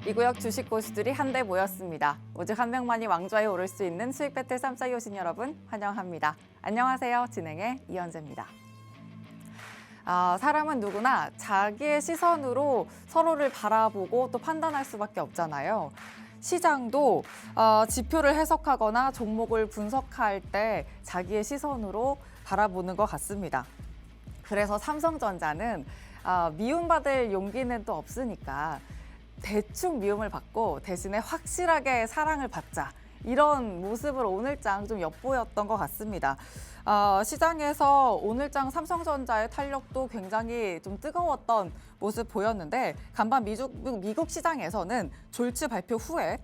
이 구역 주식 고수들이 한데 모였습니다. 오직 한 명만이 왕좌에 오를 수 있는 수익 배틀 쌈싸이 오신 여러분 환영합니다. 안녕하세요. 진행의 이현재입니다. 사람은 누구나 자기의 시선으로 서로를 바라보고 또 판단할 수밖에 없잖아요. 시장도 지표를 해석하거나 종목을 분석할 때 자기의 시선으로 바라보는 것 같습니다. 그래서 삼성전자는 미움받을 용기는 또 없으니까 대충 미움을 받고 대신에 확실하게 사랑을 받자. 이런 모습을 오늘장 좀 엿보였던 것 같습니다. 시장에서 오늘장 삼성전자의 탄력도 굉장히 좀 뜨거웠던 모습 보였는데 간반 미국 시장에서는 졸지 발표 후에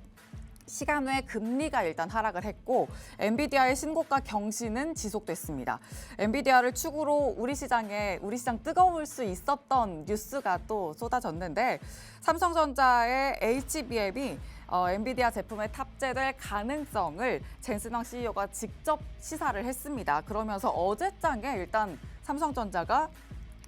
시간 외 금리가 일단 하락을 했고 엔비디아의 신고가 경신은 지속됐습니다. 엔비디아를 축으로 우리 시장 뜨거울 수 있었던 뉴스가 또 쏟아졌는데 삼성전자의 HBM이 엔비디아 제품에 탑재될 가능성을 젠슨왕 CEO가 직접 시사를 했습니다. 그러면서 어제장에 일단 삼성전자가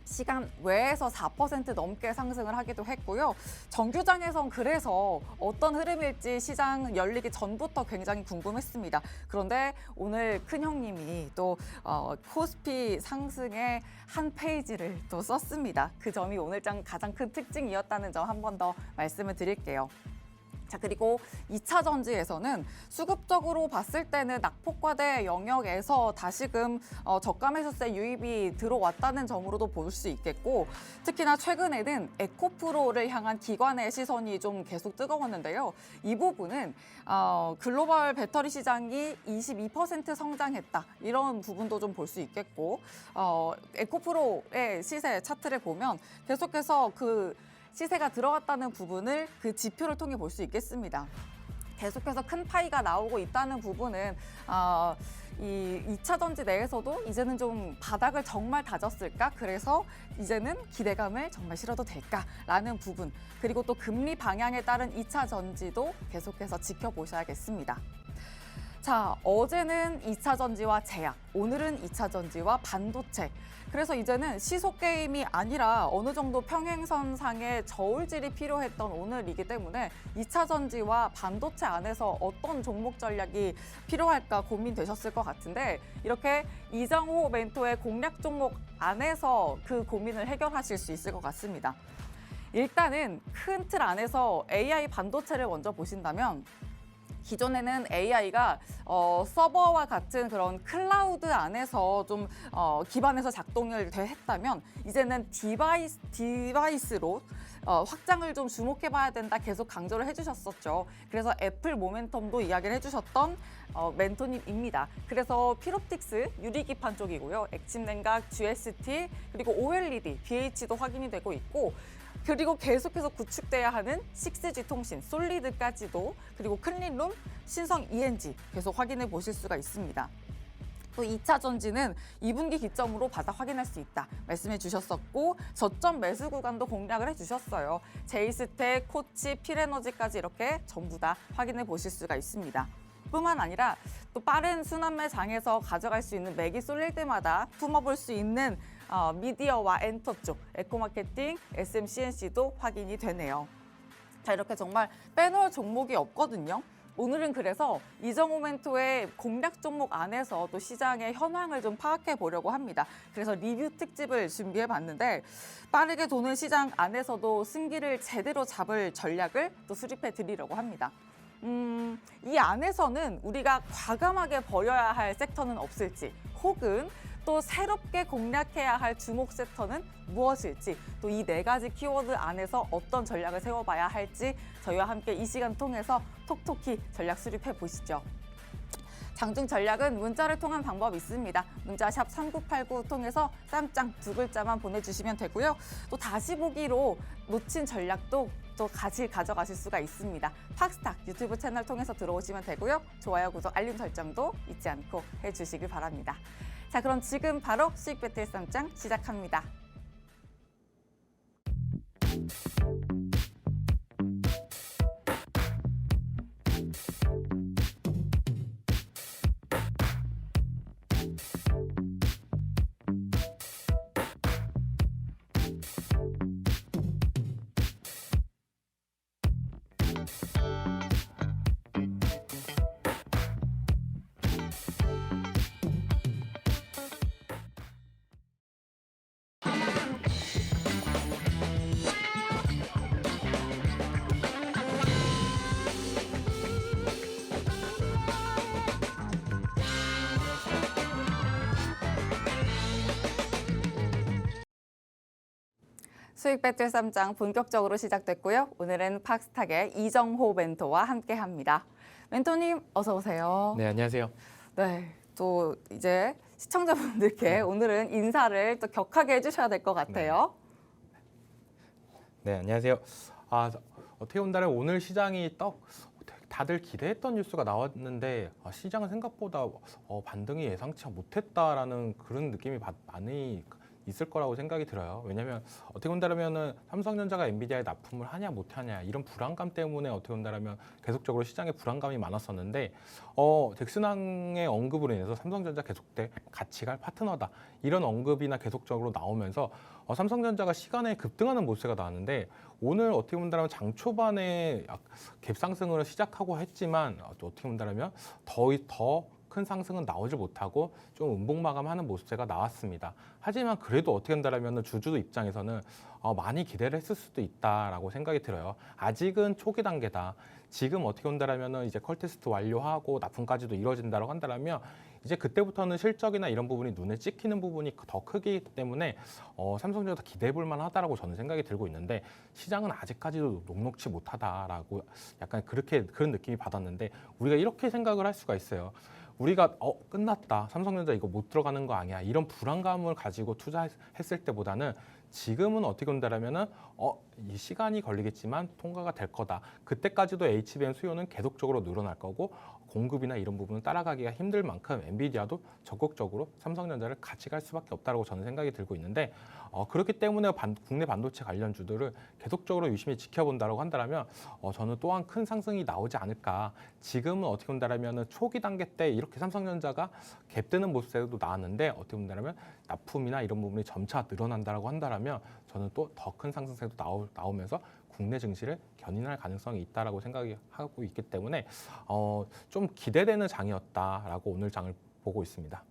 시간 외에서 4% 넘게 상승을 하기도 했고요. 정규장에선 그래서 어떤 흐름일지 시장 열리기 전부터 굉장히 궁금했습니다. 그런데 오늘 큰형님이 또 코스피 상승의 한 페이지를 또 썼습니다. 그 점이 오늘장 가장 큰 특징이었다는 점 한 번 더 말씀을 드릴게요. 자, 그리고 2차 전지에서는 수급적으로 봤을 때는 낙폭과대 영역에서 다시금 저가 매수세 유입이 들어왔다는 점으로도 볼 수 있겠고 특히나 최근에는 에코프로를 향한 기관의 시선이 좀 계속 뜨거웠는데요. 이 부분은 글로벌 배터리 시장이 22% 성장했다. 이런 부분도 좀 볼 수 있겠고 에코프로의 시세 차트를 보면 계속해서 그 시세가 들어갔다는 부분을 그 지표를 통해 볼 수 있겠습니다. 계속해서 큰 파이가 나오고 있다는 부분은 이 2차 전지 내에서도 이제는 좀 바닥을 정말 다졌을까? 그래서 이제는 기대감을 정말 실어도 될까라는 부분. 그리고 또 금리 방향에 따른 2차 전지도 계속해서 지켜보셔야겠습니다. 자, 어제는 2차 전지와 제약, 오늘은 2차 전지와 반도체. 그래서 이제는 시속 게임이 아니라 어느 정도 평행선상의 저울질이 필요했던 오늘이기 때문에 2차 전지와 반도체 안에서 어떤 종목 전략이 필요할까 고민되셨을 것 같은데 이렇게 이정호 멘토의 공략 종목 안에서 그 고민을 해결하실 수 있을 것 같습니다. 일단은 큰 틀 안에서 AI 반도체를 먼저 보신다면 기존에는 AI가 서버와 같은 그런 클라우드 안에서 좀 기반해서 작동을 했다면 이제는 디바이스로 확장을 좀 주목해봐야 된다 계속 강조를 해주셨었죠. 그래서 애플 모멘텀도 이야기를 해주셨던 멘토님입니다. 그래서 필옵틱스 유리기판 쪽이고요. 액침 냉각, GST 그리고 OLED, BH도 확인이 되고 있고 그리고 계속해서 구축돼야 하는 6G 통신, 솔리드까지도 그리고 클린룸, 신성 ENG 계속 확인해 보실 수가 있습니다. 또 2차 전지는 2분기 기점으로 바닥 확인할 수 있다 말씀해 주셨었고 저점 매수 구간도 공략을 해주셨어요. 제이스텍, 코치, 필에너지까지 이렇게 전부 다 확인해 보실 수가 있습니다. 뿐만 아니라 또 빠른 순환매 장에서 가져갈 수 있는 매기 쏠릴 때마다 품어볼 수 있는 미디어와 엔터 쪽, 에코마케팅, SMCNC도 확인이 되네요. 자, 이렇게 정말 빼놓을 종목이 없거든요. 오늘은 그래서 이정호 멘토의 공략 종목 안에서 또 시장의 현황을 좀 파악해 보려고 합니다. 그래서 리뷰 특집을 준비해 봤는데 빠르게 도는 시장 안에서도 승기를 제대로 잡을 전략을 또 수립해 드리려고 합니다. 이 안에서는 우리가 과감하게 버려야 할 섹터는 없을지 혹은 또 새롭게 공략해야 할 주목 섹터는 무엇일지 또 이 4가지 키워드 안에서 어떤 전략을 세워봐야 할지 저희와 함께 이 시간 통해서 톡톡히 전략 수립해 보시죠. 장중 전략은 문자를 통한 방법이 있습니다. 문자 샵 3989 통해서 쌈짱 2글자만 보내주시면 되고요. 또 다시 보기로 놓친 전략도 또 같이 가져가실 수가 있습니다. 팍스탁 유튜브 채널 통해서 들어오시면 되고요. 좋아요, 구독, 알림 설정도 잊지 않고 해주시길 바랍니다. 자, 그럼 지금 바로 수익 배틀 쌈짱 시작합니다. 수익 배틀 3장 본격적으로 시작됐고요. 오늘은 팍스탁의 이정호 멘토와 함께합니다. 멘토님 어서 오세요. 네, 안녕하세요. 네, 또 이제 시청자분들께 오늘은 인사를 또 격하게 해주셔야 될 것 같아요. 네, 안녕하세요. 어떻게 본다면 오늘 시장이 다들 기대했던 뉴스가 나왔는데 시장은 생각보다 반등이 예상치 못했다라는 그런 느낌이 많이 있을 거라고 생각이 들어요. 왜냐하면 어떻게 본다면은 삼성전자가 엔비디아에 납품을 하냐 못하냐 이런 불안감 때문에 어떻게 본다면 계속적으로 시장에 불안감이 많았었는데 잭슨왕의 언급으로 인해서 삼성전자 계속돼 같이 갈 파트너다 이런 언급이나 계속적으로 나오면서 삼성전자가 시간에 급등하는 모습이 나왔는데 오늘 어떻게 본다면 장 초반에 갭상승을 시작하고 했지만 어떻게 본다면 더 큰 상승은 나오지 못하고 좀 음봉 마감하는 모습세가 나왔습니다. 하지만 그래도 어떻게 한다면 주주 입장에서는 많이 기대를 했을 수도 있다라고 생각이 들어요. 아직은 초기 단계다. 지금 어떻게 본다면 이제 컬 테스트 완료하고 납품까지도 이루어진다고 한다면 이제 그때부터는 실적이나 이런 부분이 눈에 찍히는 부분이 더 크기 때문에 삼성전자 기대해 볼 만하다라고 저는 생각이 들고 있는데 시장은 아직까지도 녹록치 못하다라고 약간 그런 느낌이 받았는데 우리가 이렇게 생각을 할 수가 있어요. 우리가 끝났다. 삼성전자 이거 못 들어가는 거 아니야. 이런 불안감을 가지고 투자했을 때보다는 지금은 어떻게 본다라면은 이 시간이 걸리겠지만 통과가 될 거다. 그때까지도 HBM 수요는 계속적으로 늘어날 거고 공급이나 이런 부분은 따라가기가 힘들 만큼 엔비디아도 적극적으로 삼성전자를 같이 갈 수밖에 없다고 저는 생각이 들고 있는데 그렇기 때문에 국내 반도체 관련주들을 계속적으로 유심히 지켜본다고 한다면 저는 또한 큰 상승이 나오지 않을까. 지금은 어떻게 본다면 초기 단계 때 이렇게 삼성전자가 갭뜨는 모습도 나왔는데 어떻게 본다면 납품이나 이런 부분이 점차 늘어난다고 한다면 저는 또 더 큰 상승세도 나오면서 국내 증시를 견인할 가능성이 있다라고 생각하고 있기 때문에 좀 기대되는 장이었다라고 오늘 장을 보고 있습니다.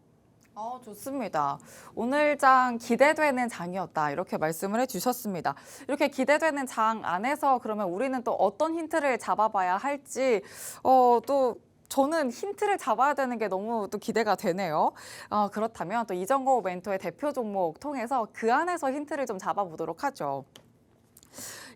좋습니다. 오늘 장 기대되는 장이었다 이렇게 말씀을 해주셨습니다. 이렇게 기대되는 장 안에서 그러면 우리는 또 어떤 힌트를 잡아봐야 할지 또 저는 힌트를 잡아야 되는 게 너무 또 기대가 되네요. 그렇다면 또 이정호 멘토의 대표 종목 통해서 그 안에서 힌트를 좀 잡아보도록 하죠.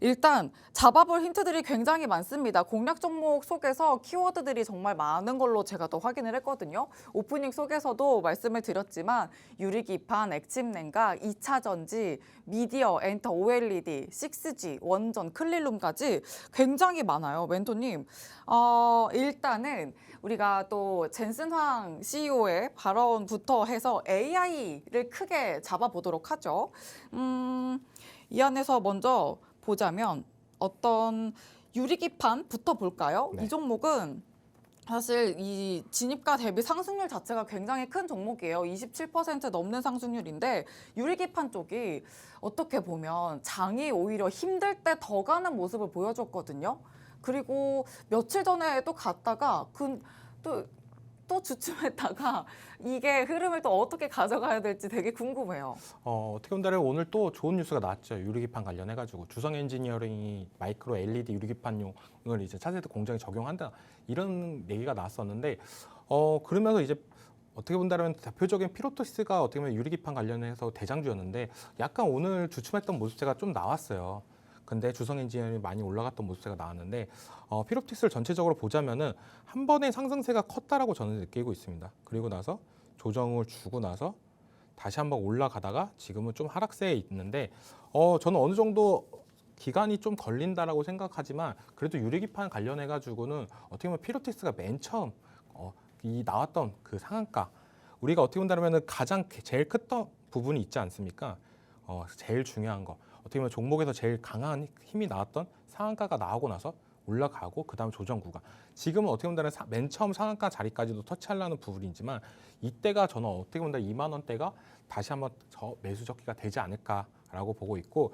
일단 잡아볼 힌트들이 굉장히 많습니다. 공략 종목 속에서 키워드들이 정말 많은 걸로 제가 또 확인을 했거든요. 오프닝 속에서도 말씀을 드렸지만 유리기판, 액침냉각, 2차 전지, 미디어, 엔터, OLED, 6G, 원전, 클린룸까지 굉장히 많아요. 멘토님. 일단은 우리가 또 젠슨황 CEO의 발언부터 해서 AI를 크게 잡아보도록 하죠. 이 안에서 먼저 보자면 어떤 유리기판부터 볼까요? 네. 이 종목은 사실 이 진입가 대비 상승률 자체가 굉장히 큰 종목이에요. 27% 넘는 상승률인데 유리기판 쪽이 어떻게 보면 장이 오히려 힘들 때 더 가는 모습을 보여줬거든요. 그리고 며칠 전에 또 갔다가 또 주춤했다가 이게 흐름을 또 어떻게 가져가야 될지 되게 궁금해요. 어떻게 본다면 오늘 또 좋은 뉴스가 나왔죠. 유리기판 관련해가지고 주성 엔지니어링이 마이크로 LED 유리기판용을 이제 차세대 공장에 적용한다 이런 얘기가 나왔었는데 그러면서 이제 어떻게 본다면 대표적인 피로토시스가 어떻게 보면 유리기판 관련해서 대장주였는데 약간 오늘 주춤했던 모습세가 좀 나왔어요. 근데 주성 엔지니어링이 많이 올라갔던 모습세가 나왔는데 피롭틱스를 전체적으로 보자면은 한 번의 상승세가 컸다라고 저는 느끼고 있습니다. 그리고 나서 조정을 주고 나서 다시 한번 올라가다가 지금은 좀 하락세에 있는데 저는 어느 정도 기간이 좀 걸린다라고 생각하지만 그래도 유리기판 관련해 가지고는 어떻게 보면 피롭틱스가 맨 처음 이 나왔던 그 상한가 우리가 어떻게 본다면은 가장 제일 컸던 부분이 있지 않습니까? 제일 중요한 거 어떻게 보면 종목에서 제일 강한 힘이 나왔던 상한가가 나오고 나서 올라가고 그다음 조정 구간 지금은 어떻게 보면 맨 처음 상한가 자리까지도 터치하려는 부분이지만 이때가 저는 어떻게 보면 2만 원대가 다시 한번 매수 적기가 되지 않을까 라고 보고 있고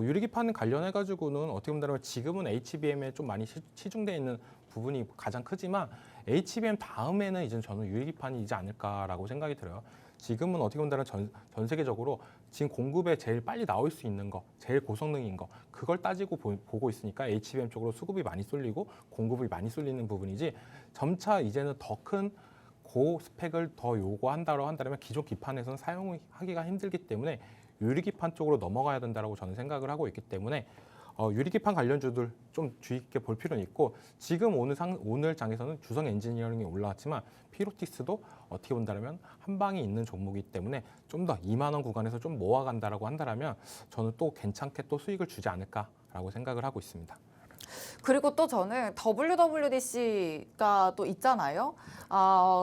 유리기판 관련해 가지고는 어떻게 본다면 지금은 HBM에 좀 많이 치중되어 있는 부분이 가장 크지만 HBM 다음에는 이제 저는 유리기판이지 않을까라고 생각이 들어요. 지금은 어떻게 본다면 전 세계적으로 지금 공급에 제일 빨리 나올 수 있는 거, 제일 고성능인 거 그걸 따지고 보고 있으니까 HBM 쪽으로 수급이 많이 쏠리고 공급이 많이 쏠리는 부분이지 점차 이제는 더 큰 고스펙을 더 요구한다고 한다면 기존 기판에서는 사용하기가 힘들기 때문에 유리기판 쪽으로 넘어가야 된다고 저는 생각을 하고 있기 때문에 유리기판 관련주들 좀 주의 깊게 볼 필요는 있고 지금 오늘 장에서는 주성 엔지니어링이 올라왔지만 피로틱스도 어떻게 본다면 한 방이 있는 종목이기 때문에 좀 더 2만 원 구간에서 좀 모아간다라고 한다면 저는 또 괜찮게 또 수익을 주지 않을까라고 생각을 하고 있습니다. 그리고 또 저는 WWDC가 또 있잖아요.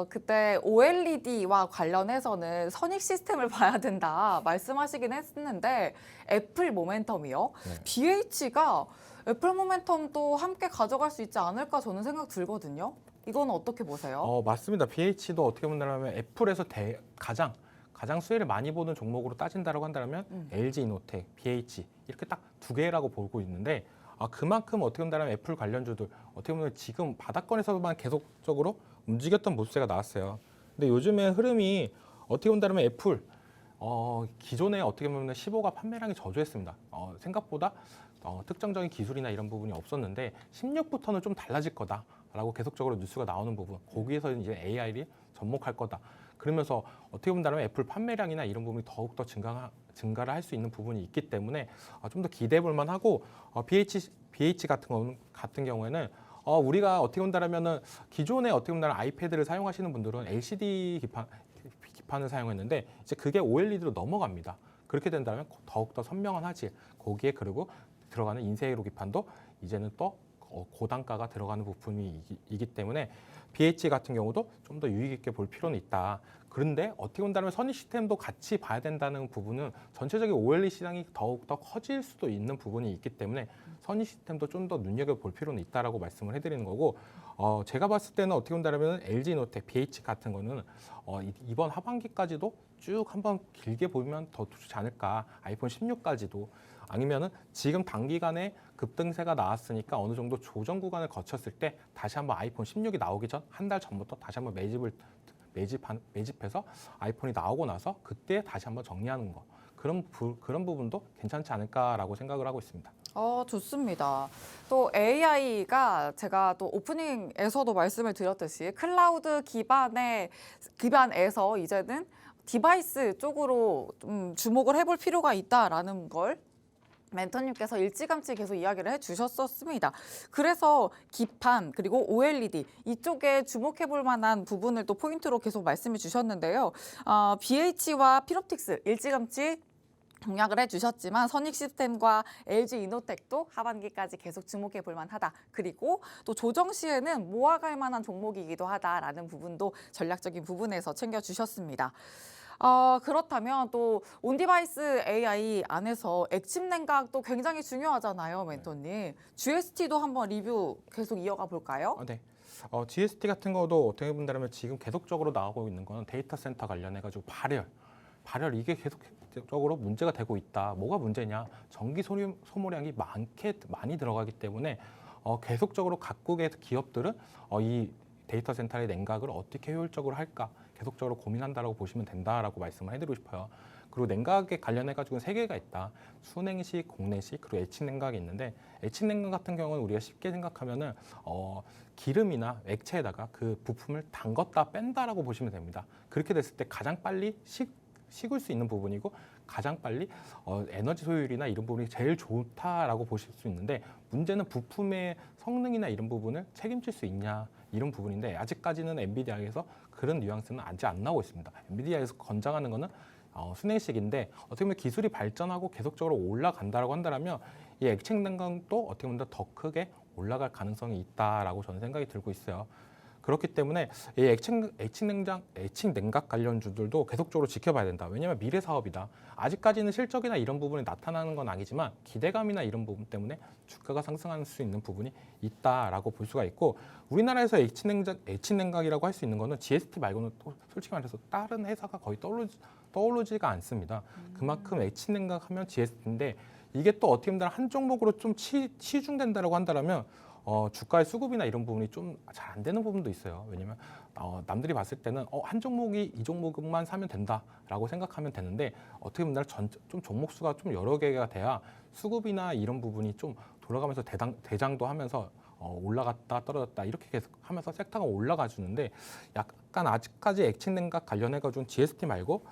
그때 OLED와 관련해서는 선익 시스템을 봐야 된다 말씀하시긴 했는데 애플 모멘텀이요. 네. BH가 애플 모멘텀도 함께 가져갈 수 있지 않을까 저는 생각 들거든요. 이건 어떻게 보세요? 맞습니다. BH도 어떻게 본다면 애플에서 가장 수혜를 많이 보는 종목으로 따진다고 한다면 LG 이노텍, BH 이렇게 딱 두 개라고 보고 있는데 그만큼 어떻게 본다면 애플 관련주들 어떻게 보면 지금 바닥권에서만 계속적으로 움직였던 모습세가 나왔어요. 근데 요즘에 흐름이 어떻게 본다면 애플 기존에 어떻게 보면 15가 판매량이 저조했습니다. 생각보다 특정적인 기술이나 이런 부분이 없었는데 16부터는 좀 달라질 거다라고 계속적으로 뉴스가 나오는 부분. 거기에서 이제 AI를 접목할 거다. 그러면서 어떻게 본다면 애플 판매량이나 이런 부분이 더욱더 증가를 할 수 있는 부분이 있기 때문에 좀 더 기대해 볼 만하고 BH 같은 경우에는 우리가 어떻게 본다면은 기존에 어떻게 본다면 아이패드를 사용하시는 분들은 LCD 기판을 사용했는데 이제 그게 OLED로 넘어갑니다. 그렇게 된다면 더욱더 선명한 화질 거기에 그리고 들어가는 인쇄로 기판도 이제는 또 고단가가 들어가는 부품이기 때문에 BH 같은 경우도 좀 더 유의 깊게 볼 필요는 있다. 그런데 어떻게 본다면 선익 시스템도 같이 봐야 된다는 부분은 전체적인 OLED 시장이 더욱더 커질 수도 있는 부분이 있기 때문에 선익 시스템도 좀 더 눈여겨볼 필요는 있다라고 말씀을 해드리는 거고 제가 봤을 때는 어떻게 본다면 LG노텍, BH 같은 거는 이번 하반기까지도 쭉 한번 길게 보면 더 좋지 않을까. 아이폰 16까지도 아니면은 지금 단기간에 급등세가 나왔으니까 어느 정도 조정 구간을 거쳤을 때 다시 한번 아이폰 16이 나오기 전 한 달 전부터 다시 한번 매집해서 아이폰이 나오고 나서 그때 다시 한번 정리하는 거 그런 부분도 괜찮지 않을까라고 생각을 하고 있습니다. 좋습니다. 또 AI가 제가 또 오프닝에서도 말씀을 드렸듯이 클라우드 기반에서 이제는 디바이스 쪽으로 좀 주목을 해볼 필요가 있다라는 걸 멘토님께서 일찌감치 계속 이야기를 해주셨었습니다. 그래서 기판 그리고 OLED 이쪽에 주목해볼 만한 부분을 또 포인트로 계속 말씀해 주셨는데요. BH와 피롭틱스 일찌감치 공약을 해주셨지만 선익 시스템과 LG 이노텍도 하반기까지 계속 주목해 볼 만하다. 그리고 또 조정 시에는 모아갈 만한 종목이기도 하다라는 부분도 전략적인 부분에서 챙겨주셨습니다. 그렇다면 또 온디바이스 AI 안에서 액침 냉각도 굉장히 중요하잖아요, 멘토님. GST도 한번 리뷰 계속 이어가 볼까요? 네. GST 같은 거도 어떻게 본다면 지금 계속적으로 나오고 있는 거는 데이터 센터 관련해가지고 발열 이게 계속적으로 문제가 되고 있다. 뭐가 문제냐? 전기 소모량이 많이 들어가기 때문에 계속적으로 각국의 기업들은 이 데이터 센터의 냉각을 어떻게 효율적으로 할까? 계속적으로 고민한다라고 보시면 된다라고 말씀을 해드리고 싶어요. 그리고 냉각에 관련해가지고는 세 개가 있다. 순행식, 공내식, 그리고 애칭 냉각이 있는데 애칭 냉각 같은 경우는 우리가 쉽게 생각하면은 기름이나 액체에다가 그 부품을 담궜다 뺀다라고 보시면 됩니다. 그렇게 됐을 때 가장 빨리 식을 수 있는 부분이고 가장 빨리 에너지 소율이나 이런 부분이 제일 좋다라고 보실 수 있는데 문제는 부품의 성능이나 이런 부분을 책임질 수 있냐 이런 부분인데 아직까지는 엔비디아에서 그런 뉘앙스는 아직 안 나오고 있습니다. 엔비디아에서 권장하는 거는 순행식인데 어떻게 보면 기술이 발전하고 계속적으로 올라간다라고 한다면 이 액체 냉각도 어떻게 보면 더 크게 올라갈 가능성이 있다라고 저는 생각이 들고 있어요. 그렇기 때문에 이 애칭 냉각 관련주들도 계속적으로 지켜봐야 된다. 왜냐하면 미래 사업이다. 아직까지는 실적이나 이런 부분이 나타나는 건 아니지만 기대감이나 이런 부분 때문에 주가가 상승할 수 있는 부분이 있다라고 볼 수가 있고 우리나라에서 애칭 냉각이라고 할 수 있는 거는 GST 말고는 또 솔직히 말해서 다른 회사가 거의 떠오르지가 않습니다. 그만큼 액친냉각하면 GST인데 이게 또 어떻게 보면 한 종목으로 좀 치중된다라고 한다면 주가의 수급이나 이런 부분이 좀 잘 안 되는 부분도 있어요. 왜냐면 남들이 봤을 때는 한 종목이 이 종목만 사면 된다라고 생각하면 되는데 어떻게 보면 좀 종목 수가 좀 여러 개가 돼야 수급이나 이런 부분이 좀 돌아가면서 대장도 하면서 올라갔다 떨어졌다 이렇게 계속 하면서 섹터가 올라가 주는데 약간 아직까지 액친냉각 관련해가지고 GST 말고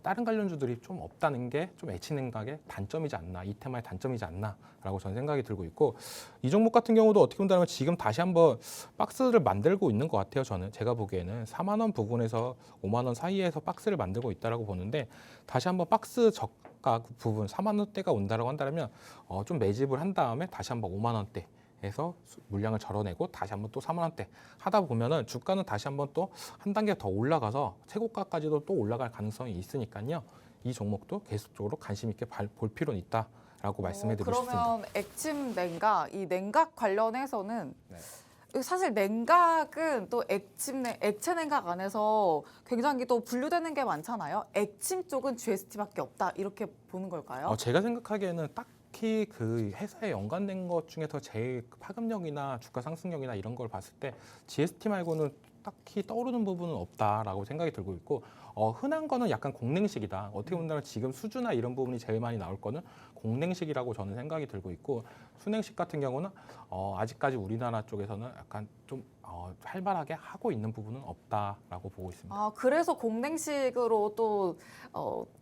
다른 관련주들이 좀 없다는 게 좀 액친냉각의 단점이지 않나, 이 테마의 단점이지 않나라고 저는 생각이 들고 있고 이 종목 같은 경우도 어떻게 본다면 지금 다시 한번 박스를 만들고 있는 것 같아요. 제가 보기에는 4만 원 부분에서 5만 원 사이에서 박스를 만들고 있다라고 보는데 다시 한번 박스 저가 부분 4만 원대가 온다라고 한다면 좀 매집을 한 다음에 다시 한번 5만 원대 에서 물량을 절어내고 다시 한번 또 4만 원대 하다 보면은 주가는 다시 한번 또 한 단계 더 올라가서 최고가까지도 또 올라갈 가능성이 있으니까요. 이 종목도 계속적으로 관심 있게 볼 필요는 있다라고 말씀해드리고 싶습니다. 그러면 액침 냉각, 이 냉각 관련해서는 네. 사실 냉각은 또 액체 냉각 안에서 굉장히 또 분류되는 게 많잖아요. 액침 쪽은 GST밖에 없다 이렇게 보는 걸까요? 제가 생각하기에는 딱히 그 회사에 연관된 것 중에서 제일 파급력이나 주가 상승력이나 이런 걸 봤을 때 GST 말고는 딱히 떠오르는 부분은 없다라고 생각이 들고 있고 흔한 거는 약간 공냉식이다. 어떻게 본다면 지금 수주나 이런 부분이 제일 많이 나올 거는 공냉식이라고 저는 생각이 들고 있고 순냉식 같은 경우는 아직까지 우리나라 쪽에서는 약간 좀 활발하게 하고 있는 부분은 없다라고 보고 있습니다. 그래서 공냉식으로 또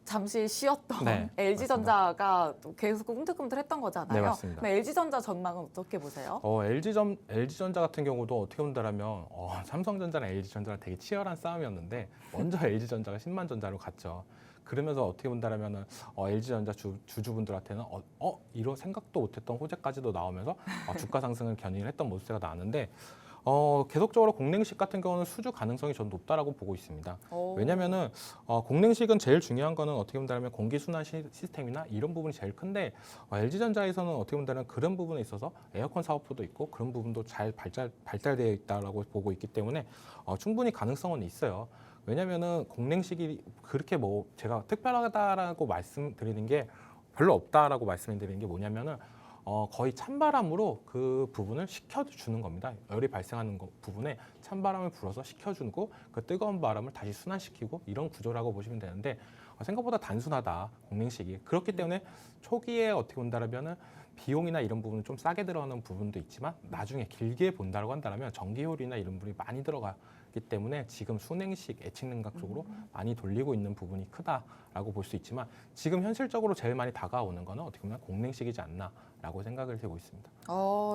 잠시 쉬었던 네, LG전자가 또 계속 꿈틀꿈틀했던 거잖아요. 네, 맞습니다. 그럼 LG전자 전망은 어떻게 보세요? LG전자 같은 경우도 어떻게 본다면 삼성전자랑 LG전자랑 되게 치열한 싸움이었는데 먼저 LG전자가 10만 전자로 갔죠. 그러면서 어떻게 본다면 LG전자 주주분들한테는 이런 생각도 못했던 호재까지도 나오면서 주가 상승을 견인을 했던 모습이 나왔는데 계속적으로 공냉식 같은 경우는 수주 가능성이 전 높다라고 보고 있습니다. 왜냐면은 공냉식은 제일 중요한 거는 어떻게 본다면 공기순환 시스템이나 이런 부분이 제일 큰데 LG전자에서는 어떻게 본다면 그런 부분에 있어서 에어컨 사업부도 있고 그런 부분도 잘 발달되어 있다라고 보고 있기 때문에 충분히 가능성은 있어요. 왜냐면은 공냉식이 그렇게 제가 특별하다라고 말씀드리는 게 별로 없다라고 말씀드리는 게 뭐냐면은 거의 찬바람으로 그 부분을 식혀주는 겁니다. 열이 발생하는 부분에 찬바람을 불어서 식혀주고 그 뜨거운 바람을 다시 순환시키고 이런 구조라고 보시면 되는데 생각보다 단순하다 공냉식이. 그렇기 때문에 초기에 어떻게 본다라면은 비용이나 이런 부분은 좀 싸게 들어가는 부분도 있지만 나중에 길게 본다고 한다면 전기 효율이나 이런 부분이 많이 들어가기 때문에 지금 순냉식 액침냉각 쪽으로 많이 돌리고 있는 부분이 크다라고 볼 수 있지만 지금 현실적으로 제일 많이 다가오는 거는 어떻게 보면 공냉식이지 않나라고 생각을 하고 있습니다.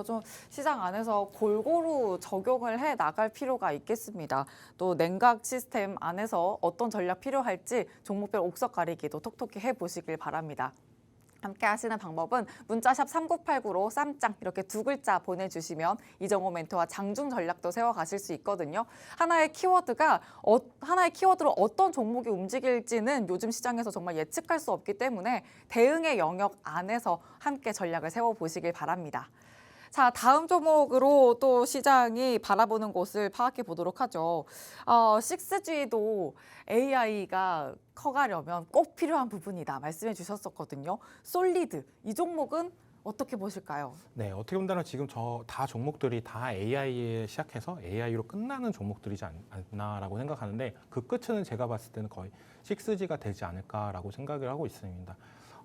좀 시장 안에서 골고루 적용을 해 나갈 필요가 있겠습니다. 또 냉각 시스템 안에서 어떤 전략 필요할지 종목별 옥석 가리기도 톡톡히 해보시길 바랍니다. 함께 하시는 방법은 문자샵 3989로 쌈짱 이렇게 두 글자 보내주시면 이정호 멘토와 장중 전략도 세워가실 수 있거든요. 하나의 키워드로 어떤 종목이 움직일지는 요즘 시장에서 정말 예측할 수 없기 때문에 대응의 영역 안에서 함께 전략을 세워보시길 바랍니다. 자, 다음 종목으로 또 시장이 바라보는 곳을 파악해 보도록 하죠. 6G도 AI가 커가려면 꼭 필요한 부분이다 말씀해 주셨었거든요. 솔리드, 이 종목은 어떻게 보실까요? 네, 어떻게 본다면 지금 다 종목들이 다 AI에 시작해서 AI로 끝나는 종목들이지 않나라고 생각하는데 그 끝은 제가 봤을 때는 거의 6G가 되지 않을까라고 생각을 하고 있습니다.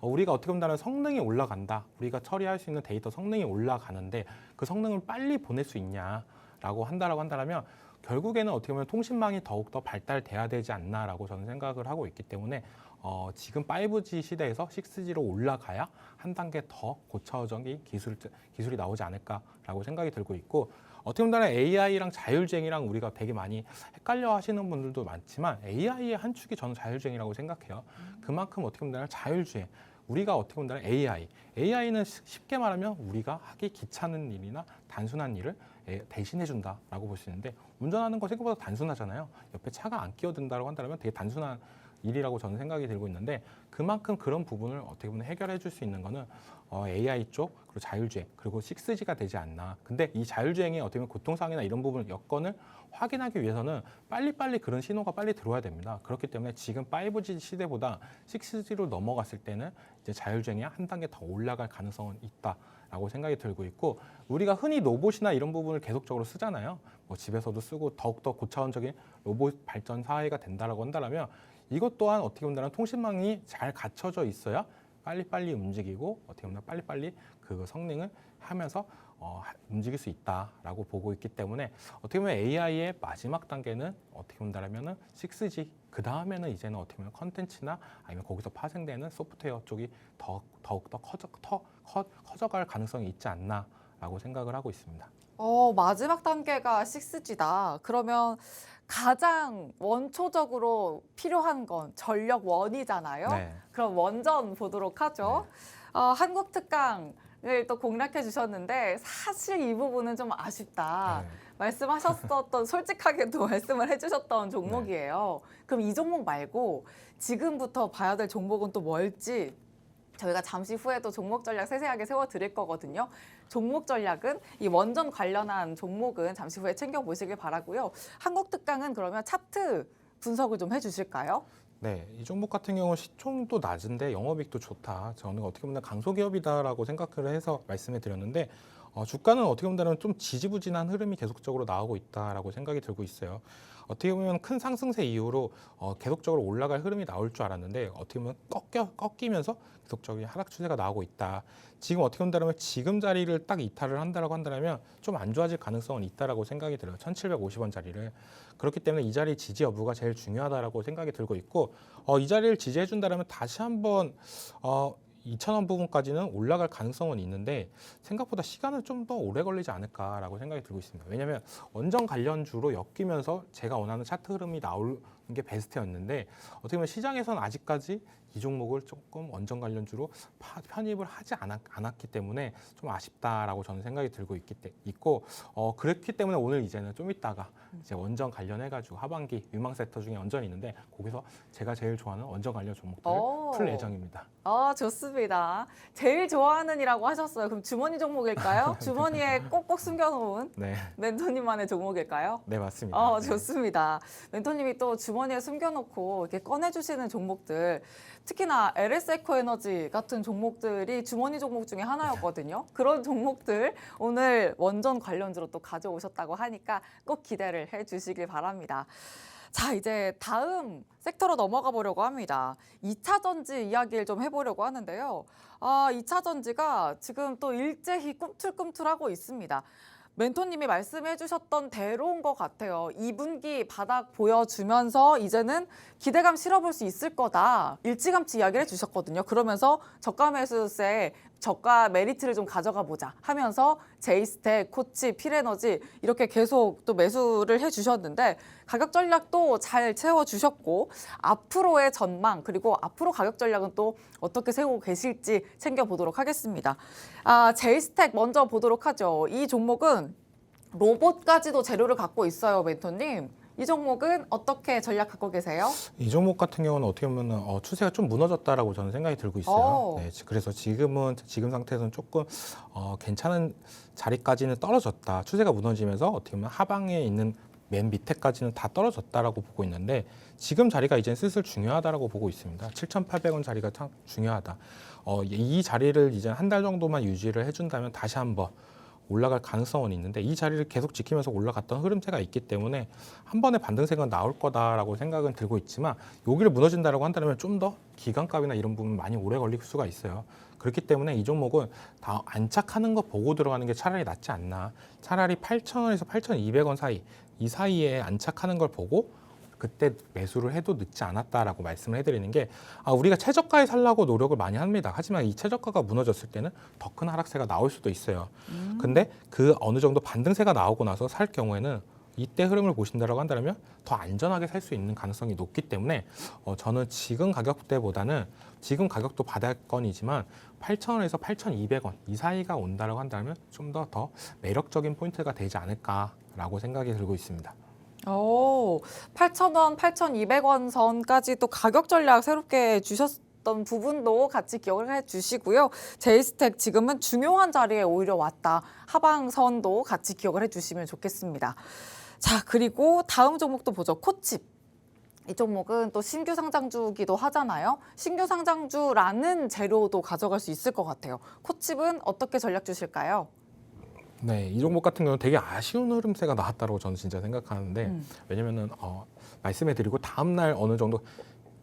우리가 어떻게 본다면 성능이 올라간다. 우리가 처리할 수 있는 데이터 성능이 올라가는데 그 성능을 빨리 보낼 수 있냐라고 한다면 결국에는 어떻게 보면 통신망이 더욱더 발달돼야 되지 않나라고 저는 생각을 하고 있기 때문에 지금 5G 시대에서 6G로 올라가야 한 단계 더 고차원적인 기술이 나오지 않을까라고 생각이 들고 있고 어떻게 보면 AI랑 자율주행이랑 우리가 되게 많이 헷갈려 하시는 분들도 많지만 AI의 한 축이 저는 자율주행이라고 생각해요. 그만큼 어떻게 보면 자율주행 우리가 어떻게 보면 AI는 쉽게 말하면 우리가 하기 귀찮은 일이나 단순한 일을 대신해 준다라고 볼 수 있는데 운전하는 거 생각보다 단순하잖아요. 옆에 차가 안 끼어든다고 한다면 되게 단순한 일이라고 저는 생각이 들고 있는데 그만큼 그런 부분을 어떻게 보면 해결해 줄 수 있는 거는 AI 쪽 그리고 자율주행 그리고 6G가 되지 않나. 근데 이 자율주행의 어떻게 보면 고통상이나 이런 부분 여건을 확인하기 위해서는 빨리빨리 그런 신호가 빨리 들어와야 됩니다. 그렇기 때문에 지금 5G 시대보다 6G로 넘어갔을 때는 이제 자율주행이 한 단계 더 올라갈 가능성은 있다라고 생각이 들고 있고 우리가 흔히 로봇이나 이런 부분을 계속적으로 쓰잖아요. 뭐 집에서도 쓰고 더욱더 고차원적인 로봇 발전 사회가 된다라고 한다면 이것 또한 어떻게 본다면 통신망이 잘 갖춰져 있어야 빨리빨리 움직이고 어떻게 보면 빨리빨리 그 성능을 하면서 움직일 수 있다라고 보고 있기 때문에 어떻게 보면 AI의 마지막 단계는 어떻게 본다면은 6G 그 다음에는 이제는 어떻게 보면 컨텐츠나 아니면 거기서 파생되는 소프트웨어 쪽이 더욱더 커져갈 가능성이 있지 않나라고 생각을 하고 있습니다. 마지막 단계가 6G다. 그러면 가장 원초적으로 필요한 건 전력원이잖아요. 네. 그럼 원전 보도록 하죠. 한국 특강을 또 공략해 주셨는데 사실 이 부분은 좀 아쉽다. 네. 말씀하셨었던 솔직하게도 말씀을 해주셨던 종목이에요. 그럼 이 종목 말고 지금부터 봐야 될 종목은 또 뭘지 저희가 잠시 후에도 종목 전략 세세하게 세워드릴 거거든요. 종목 전략은 이 원전 관련한 종목은 잠시 후에 챙겨보시길 바라고요. 한국 특강은 그러면 차트 분석을 좀 해주실까요? 네, 이 종목 같은 경우는 시총도 낮은데 영업이익도 좋다. 저는 어떻게 보면 강소기업이다라고 생각을 해서 말씀을 드렸는데 주가는 어떻게 보면 좀 지지부진한 흐름이 계속적으로 나오고 있다라고 생각이 들고 있어요. 어떻게 보면 큰 상승세 이후로 계속적으로 올라갈 흐름이 나올 줄 알았는데 어떻게 보면 꺾이면서 계속적인 하락 추세가 나오고 있다. 지금 어떻게 본다면 지금 자리를 딱 이탈을 한다라고 한다면 좀 안 좋아질 가능성은 있다라고 생각이 들어요. 1,750원 자리를. 그렇기 때문에 이 자리 지지 여부가 제일 중요하다라고 생각이 들고 있고 이 자리를 지지해 준다라면 다시 한번 2,000원 부분까지는 올라갈 가능성은 있는데 생각보다 시간은 좀 더 오래 걸리지 않을까라고 생각이 들고 있습니다. 왜냐하면 원전 관련주로 엮이면서 제가 원하는 차트 흐름이 나오는 게 베스트였는데 어떻게 보면 시장에서는 아직까지 이 종목을 조금 원전 관련주로 편입을 하지 않았기 때문에 좀 아쉽다라고 저는 생각이 들고 있고 그렇기 때문에 오늘 이제는 좀 이따가 이제 원전 관련해가지고 하반기 유망 섹터 중에 원전이 있는데 거기서 제가 제일 좋아하는 원전 관련 종목들을 풀 예정입니다. 좋습니다. 제일 좋아하는이라고 하셨어요. 그럼 주머니 종목일까요? 주머니에 꼭꼭 숨겨놓은 네, 멘토님만의 종목일까요? 네 맞습니다. 네. 좋습니다. 멘토님이 또 주머니에 숨겨놓고 이렇게 꺼내주시는 종목들, 특히나 LS 에코에너지 같은 종목들이 주머니 종목 중에 하나였거든요. 그런 종목들 오늘 원전 관련주로 또 가져오셨다고 하니까 꼭 기대를 해주시길 바랍니다. 자, 이제 다음 섹터로 넘어가 보려고 합니다. 2차 전지 이야기를 좀 해보려고 하는데요. 2차 전지가 지금 또 일제히 꿈틀꿈틀하고 있습니다. 멘토님이 말씀해 주셨던 대로인 것 같아요. 2분기 바닥 보여주면서 이제는 기대감 실어볼 수 있을 거다. 일찌감치 이야기를 해주셨거든요. 그러면서 저가 매수세, 저가 메리트를 좀 가져가 보자 하면서 제이스텍, 코치, 필에너지 이렇게 계속 또 매수를 해주셨는데 가격 전략도 잘 채워주셨고 앞으로의 전망 그리고 앞으로 가격 전략은 또 어떻게 세우고 계실지 챙겨보도록 하겠습니다. 제이스텍 먼저 보도록 하죠. 이 종목은 로봇까지도 재료를 갖고 있어요, 멘토님. 이 종목은 어떻게 전략 갖고 계세요? 이 종목 같은 경우는 어떻게 보면 추세가 좀 무너졌다라고 저는 생각이 들고 있어요. 네, 그래서 지금 상태에서는 조금 괜찮은 자리까지는 떨어졌다. 추세가 무너지면서 어떻게 보면 하방에 있는 맨 밑에까지는 다 떨어졌다라고 보고 있는데 지금 자리가 이제 슬슬 중요하다라고 보고 있습니다. 7,800원 자리가 참 중요하다. 이 자리를 이제 한 달 정도만 유지를 해준다면 다시 한번 올라갈 가능성은 있는데 이 자리를 계속 지키면서 올라갔던 흐름세가 있기 때문에 한 번의 반등세가 나올 거다라고 생각은 들고 있지만 여기를 무너진다라고 한다면 좀 더 기관값이나 이런 부분 많이 오래 걸릴 수가 있어요. 그렇기 때문에 이 종목은 다 안착하는 거 보고 들어가는 게 차라리 낫지 않나. 차라리 8,000원에서 8,200원 사이 이 사이에 안착하는 걸 보고 그때 매수를 해도 늦지 않았다라고 말씀을 해드리는 게 우리가 최저가에 살려고 노력을 많이 합니다. 하지만 이 최저가가 무너졌을 때는 더 큰 하락세가 나올 수도 있어요. 근데 그 어느 정도 반등세가 나오고 나서 살 경우에는 이때 흐름을 보신다라고 한다면 더 안전하게 살 수 있는 가능성이 높기 때문에 저는 지금 가격대보다는 지금 가격도 바닥권이지만 8,000원에서 8,200원 이 사이가 온다라고 한다면 좀 더 매력적인 포인트가 되지 않을까라고 생각이 들고 있습니다. 오, 8,000원, 8,200원 선까지 또 가격 전략 새롭게 주셨던 부분도 같이 기억을 해 주시고요. 제이스택 지금은 중요한 자리에 오히려 왔다. 하방선도 같이 기억을 해 주시면 좋겠습니다. 자, 그리고 다음 종목도 보죠. 코칩. 이 종목은 또 신규 상장주기도 하잖아요. 신규 상장주라는 재료도 가져갈 수 있을 것 같아요. 코칩은 어떻게 전략 주실까요? 네, 이 종목 같은 경우는 되게 아쉬운 흐름세가 나왔다고 저는 진짜 생각하는데 왜냐면은 말씀해드리고 다음 날 어느 정도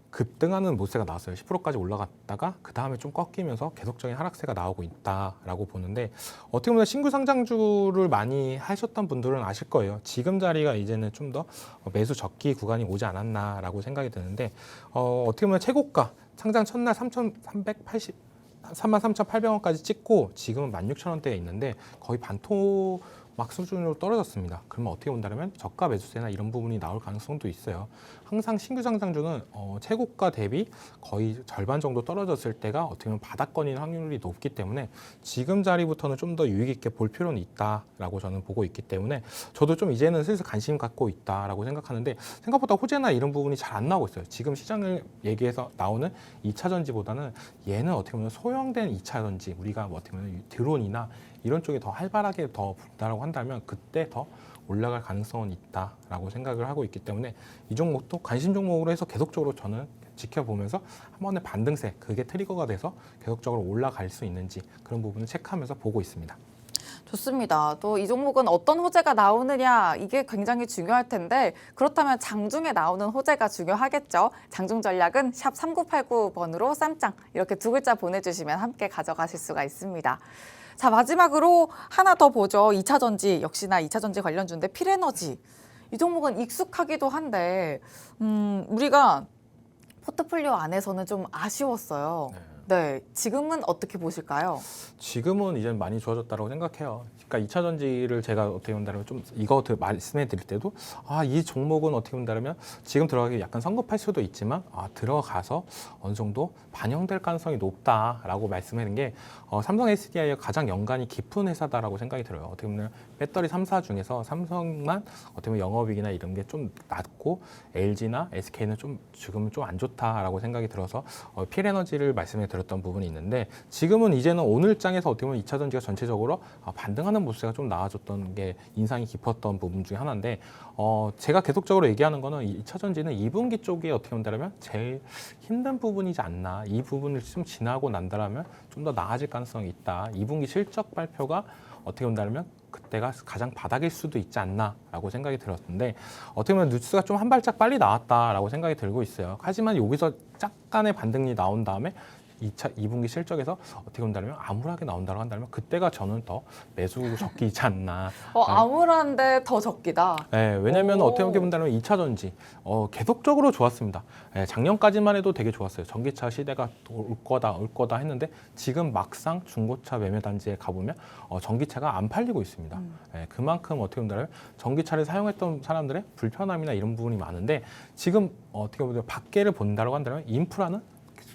급등하는 모세가 나왔어요. 10%까지 올라갔다가 그 다음에 좀 꺾이면서 계속적인 하락세가 나오고 있다라고 보는데 어떻게 보면 신규 상장주를 많이 하셨던 분들은 아실 거예요. 지금 자리가 이제는 좀 더 매수 적기 구간이 오지 않았나라고 생각이 드는데 어떻게 보면 최고가 상장 첫날 33,800원까지 찍고 지금은 16,000원대에 있는데 거의 반토막 수준으로 떨어졌습니다. 그러면 어떻게 본다면 저가 매수세나 이런 부분이 나올 가능성도 있어요. 항상 신규 상장주는 최고가 대비 거의 절반 정도 떨어졌을 때가 어떻게 보면 바닥권인 확률이 높기 때문에 지금 자리부터는 좀 더 유익 있게 볼 필요는 있다라고 저는 보고 있기 때문에 저도 좀 이제는 슬슬 관심 갖고 있다라고 생각하는데 생각보다 호재나 이런 부분이 잘 안 나오고 있어요. 지금 시장을 얘기해서 나오는 2차 전지보다는 얘는 어떻게 보면 소형된 2차 전지 우리가 뭐 어떻게 보면 드론이나 이런 쪽에 더 활발하게 더 분다라고 한다면 그때 더 올라갈 가능성은 있다라고 생각을 하고 있기 때문에 이 종목도 관심 종목으로 해서 계속적으로 저는 지켜보면서 한 번의 반등세 그게 트리거가 돼서 계속적으로 올라갈 수 있는지 그런 부분을 체크하면서 보고 있습니다. 좋습니다. 또 이 종목은 어떤 호재가 나오느냐 이게 굉장히 중요할 텐데 그렇다면 장중에 나오는 호재가 중요하겠죠. 장중 전략은 샵 3989번으로 쌈짱 이렇게 두 글자 보내주시면 함께 가져가실 수가 있습니다. 자, 마지막으로 하나 더 보죠. 2차 전지 역시나 2차 전지 관련주인데 필에너지. 이 종목은 익숙하기도 한데 우리가 포트폴리오 안에서는 좀 아쉬웠어요. 네, 지금은 어떻게 보실까요? 지금은 이제 많이 좋아졌다고 생각해요. 그러니까 2차 전지를 제가 어떻게 본다면 좀 이거 말씀해 드릴 때도 이 종목은 어떻게 본다면 지금 들어가기 약간 성급할 수도 있지만 들어가서 어느 정도 반영될 가능성이 높다라고 말씀하는 게 삼성 SDI가 가장 연관이 깊은 회사다라고 생각이 들어요. 어떻게 보면 배터리 3사 중에서 삼성만 어떻게 보면 영업이익이나 이런 게 좀 낮고 LG나 SK는 좀 지금은 좀 안 좋다라고 생각이 들어서 필에너지를 말씀해 드렸던 부분이 있는데 지금은 이제는 오늘장에서 어떻게 보면 2차 전지가 전체적으로 반등하는 모습이 좀 나아졌던 게 인상이 깊었던 부분 중에 하나인데 제가 계속적으로 얘기하는 거는 2차 전지는 2분기 쪽에 어떻게 본다면 제일 힘든 부분이지 않나 이 부분을 좀 지나고 난다면 좀 더 나아질 가능성이 있다. 2분기 실적 발표가 어떻게 본다면 그때가 가장 바닥일 수도 있지 않나라고 생각이 들었는데 어떻게 보면 뉴스가 좀 한 발짝 빨리 나왔다라고 생각이 들고 있어요. 하지만 여기서 약간의 반등이 나온 다음에 2분기 실적에서 어떻게 본다면 암울하게 나온다고 한다면 그때가 저는 더 매수 적기이지 않나. 암울한데 더 적기다. 네, 왜냐하면 어떻게 본다면 2차 전지 계속적으로 좋았습니다. 네, 작년까지만 해도 되게 좋았어요. 전기차 시대가 올 거다 했는데 지금 막상 중고차 매매 단지에 가보면 전기차가 안 팔리고 있습니다. 네, 그만큼 어떻게 본다면 전기차를 사용했던 사람들의 불편함이나 이런 부분이 많은데 지금 어떻게 보면 밖에를 본다고 한다면 인프라는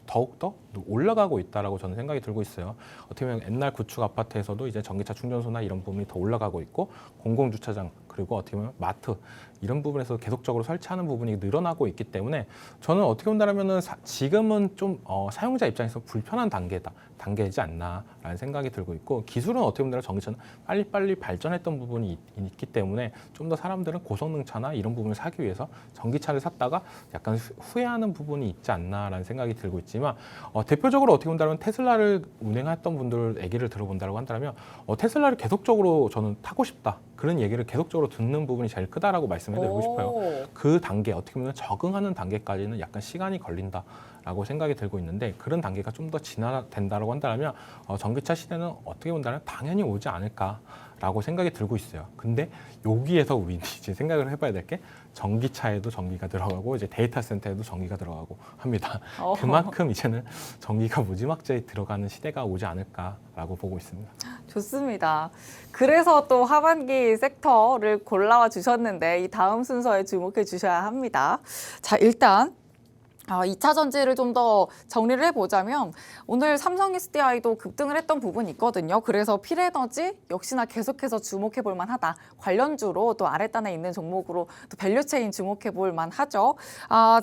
더욱더 올라가고 있다라고 저는 생각이 들고 있어요. 어떻게 보면 옛날 구축 아파트에서도 이제 전기차 충전소나 이런 부분이 더 올라가고 있고 공공주차장 그리고 어떻게 보면 마트 이런 부분에서 계속적으로 설치하는 부분이 늘어나고 있기 때문에 저는 어떻게 본다면은 지금은 좀 사용자 입장에서 불편한 단계이지 않나라는 생각이 들고 있고 기술은 어떻게 보면 전기차는 빨리빨리 발전했던 부분이 있기 때문에 좀 더 사람들은 고성능차나 이런 부분을 사기 위해서 전기차를 샀다가 약간 후회하는 부분이 있지 않나라는 생각이 들고 있지만 대표적으로 어떻게 본다면 테슬라를 운행했던 분들 얘기를 들어본다고 한다면 테슬라를 계속적으로 저는 타고 싶다. 그런 얘기를 계속적으로 듣는 부분이 제일 크다라고 말씀해드리고 싶어요. 그 단계 어떻게 보면 적응하는 단계까지는 약간 시간이 걸린다라고 생각이 들고 있는데 그런 단계가 좀 더 진화된다고 한다면 전기차 시대는 어떻게 본다면 당연히 오지 않을까라고 생각이 들고 있어요. 근데 여기에서 우리 이제 생각을 해봐야 될 게 전기차에도 전기가 들어가고 이제 데이터 센터에도 전기가 들어가고 합니다. 그만큼 이제는 전기가 무지막지하게 들어가는 시대가 오지 않을까라고 보고 있습니다. 좋습니다. 그래서 또 하반기 섹터를 골라와 주셨는데 이 다음 순서에 주목해 주셔야 합니다. 자, 일단 2차 전지를 좀 더 정리를 해보자면 오늘 삼성 SDI도 급등을 했던 부분이 있거든요. 그래서 필에너지 역시나 계속해서 주목해 볼 만하다. 관련주로 또 아랫단에 있는 종목으로 또 밸류체인 주목해 볼 만하죠.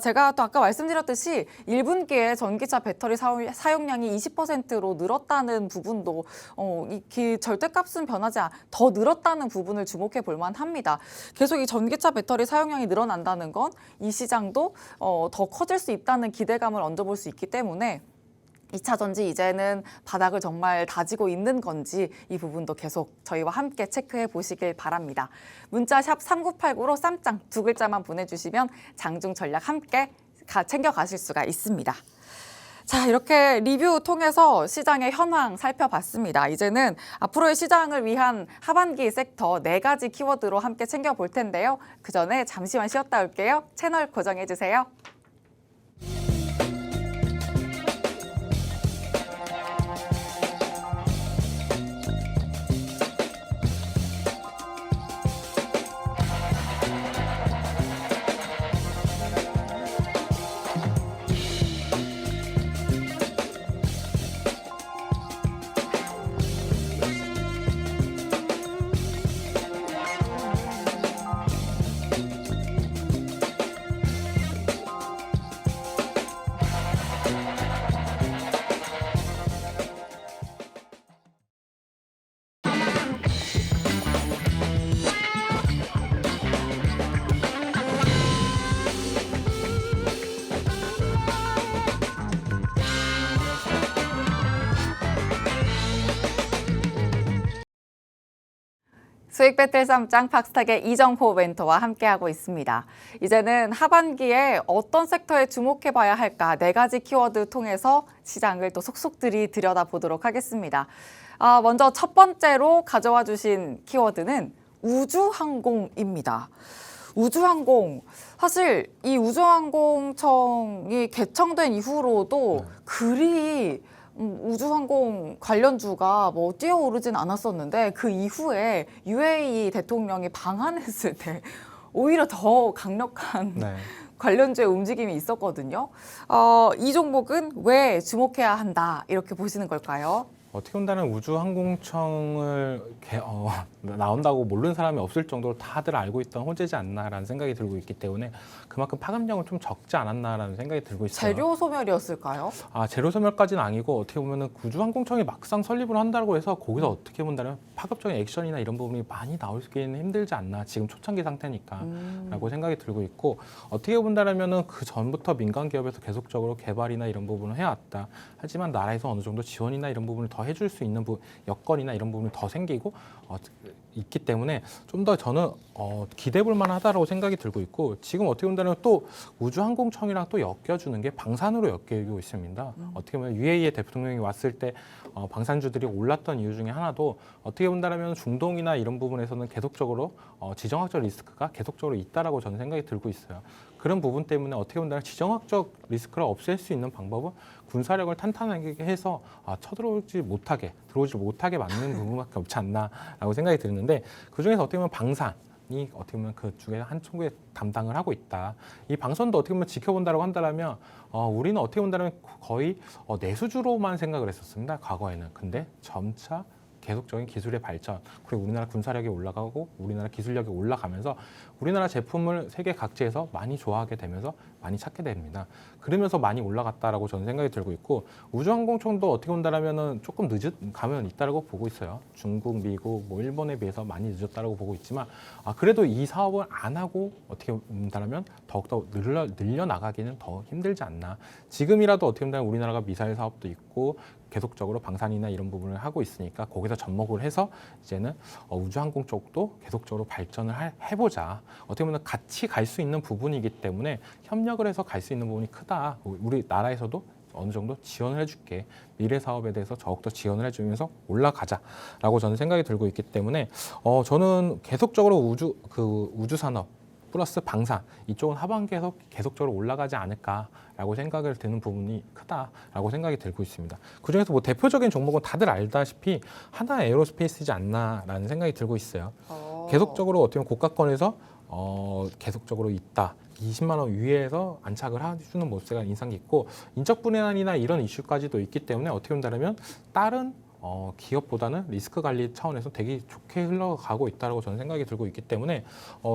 제가 또 아까 말씀드렸듯이 1분기에 전기차 배터리 사용량이 20%로 늘었다는 부분도 이 절대값은 변하지 더 늘었다는 부분을 주목해 볼 만합니다. 계속 이 전기차 배터리 사용량이 늘어난다는 건 이 시장도 더 커질 수 있다는 기대감을 얹어볼 수 있기 때문에 2차 전지 이제는 바닥을 정말 다지고 있는 건지 이 부분도 계속 저희와 함께 체크해 보시길 바랍니다. 문자 샵 3989로 쌈장 2글자만 보내주시면 장중 전략 함께 챙겨 가실 수가 있습니다. 자, 이렇게 리뷰 통해서 시장의 현황 살펴봤습니다. 이제는 앞으로의 시장을 위한 하반기 섹터 4가지 키워드로 함께 챙겨볼 텐데요. 그 전에 잠시만 쉬었다 올게요. 채널 고정해주세요. 수익 배틀 쌈장 팍스탁의 이정포 멘토와 함께하고 있습니다. 이제는 하반기에 어떤 섹터에 주목해봐야 할까 4가지 키워드 통해서 시장을 또 속속들이 들여다보도록 하겠습니다. 먼저 첫 번째로 가져와 주신 키워드는 우주항공입니다. 우주항공, 사실 이 우주항공청이 개청된 이후로도 그리 우주항공 관련주가 뭐 뛰어오르진 않았었는데 그 이후에 UAE 대통령이 방한했을 때 오히려 더 강력한 관련주의 움직임이 있었거든요. 이 종목은 왜 주목해야 한다 이렇게 보시는 걸까요? 어떻게 본다면 우주항공청을 나온다고 모르는 사람이 없을 정도로 다들 알고 있던 호재지 않나라는 생각이 들고 있기 때문에 그만큼 파급력은 좀 적지 않았나라는 생각이 들고 있어요. 재료 소멸이었을까요? 재료 소멸까지는 아니고 어떻게 보면은 우주항공청이 막상 설립을 한다고 해서 거기서 어떻게 본다면 파급적인 액션이나 이런 부분이 많이 나오기는 힘들지 않나 지금 초창기 상태니까라고 생각이 들고 있고 어떻게 본다면은 그 전부터 민간 기업에서 계속적으로 개발이나 이런 부분을 해왔다. 하지만 나라에서 어느 정도 지원이나 이런 부분을 더 해줄 수 있는 여건이나 이런 부분이 더 생기고 있기 때문에 좀 더 저는 기대해 볼 만하다라고 생각이 들고 있고 지금 어떻게 본다면 또 우주항공청이랑 또 엮여주는 게 방산으로 엮이고 있습니다. 어떻게 보면 UAE 대통령이 왔을 때 방산주들이 올랐던 이유 중에 하나도 어떻게 본다면 중동이나 이런 부분에서는 계속적으로 지정학적 리스크가 계속적으로 있다라고 저는 생각이 들고 있어요. 그런 부분 때문에 어떻게 본다면 지정학적 리스크를 없앨 수 있는 방법은 군사력을 탄탄하게 해서 들어오지 못하게 만드는 부분밖에 없지 않나라고 생각이 드는데 그중에서 어떻게 보면 방산이 어떻게 보면 그 중에 한쪽에 담당을 하고 있다. 이 방선도 어떻게 보면 지켜본다고 한다면 우리는 어떻게 본다면 거의 내수주로만 생각을 했었습니다. 과거에는. 근데 점차 계속적인 기술의 발전, 그리고 우리나라 군사력이 올라가고 우리나라 기술력이 올라가면서 우리나라 제품을 세계 각지에서 많이 좋아하게 되면서 많이 찾게 됩니다. 그러면서 많이 올라갔다라고 저는 생각이 들고 있고 우주항공청도 어떻게 본다라면은 조금 늦은 감은 있다라고 보고 있어요. 중국, 미국, 뭐 일본에 비해서 많이 늦었다라고 보고 있지만 그래도 이 사업을 안 하고 어떻게 본다라면 더욱더 늘려 나가기는 더 힘들지 않나. 지금이라도 어떻게 본다면 우리나라가 미사일 사업도 있고 계속적으로 방산이나 이런 부분을 하고 있으니까 거기서 접목을 해서 이제는 우주항공 쪽도 계속적으로 발전을 해보자. 어떻게 보면 같이 갈 수 있는 부분이기 때문에 협력을 해서 갈 수 있는 부분이 크다. 우리 나라에서도 어느 정도 지원을 해줄게. 미래 사업에 대해서 더욱더 지원을 해주면서 올라가자라고 저는 생각이 들고 있기 때문에 저는 계속적으로 우주 산업 플러스 방산 이쪽은 하반기에서 계속적으로 올라가지 않을까라고 생각을 드는 부분이 크다라고 생각이 들고 있습니다. 그중에서 뭐 대표적인 종목은 다들 알다시피 하나 에어로스페이스지 않나라는 생각이 들고 있어요. 계속적으로 어떻게 보면 고가권에서 계속적으로 있다. 20만 원 위에서 안착을 해주는 모습가 인상 깊고 인적 불안이나 이런 이슈까지도 있기 때문에 어떻게 본다면 다른 기업보다는 리스크 관리 차원에서 되게 좋게 흘러가고 있다고 저는 생각이 들고 있기 때문에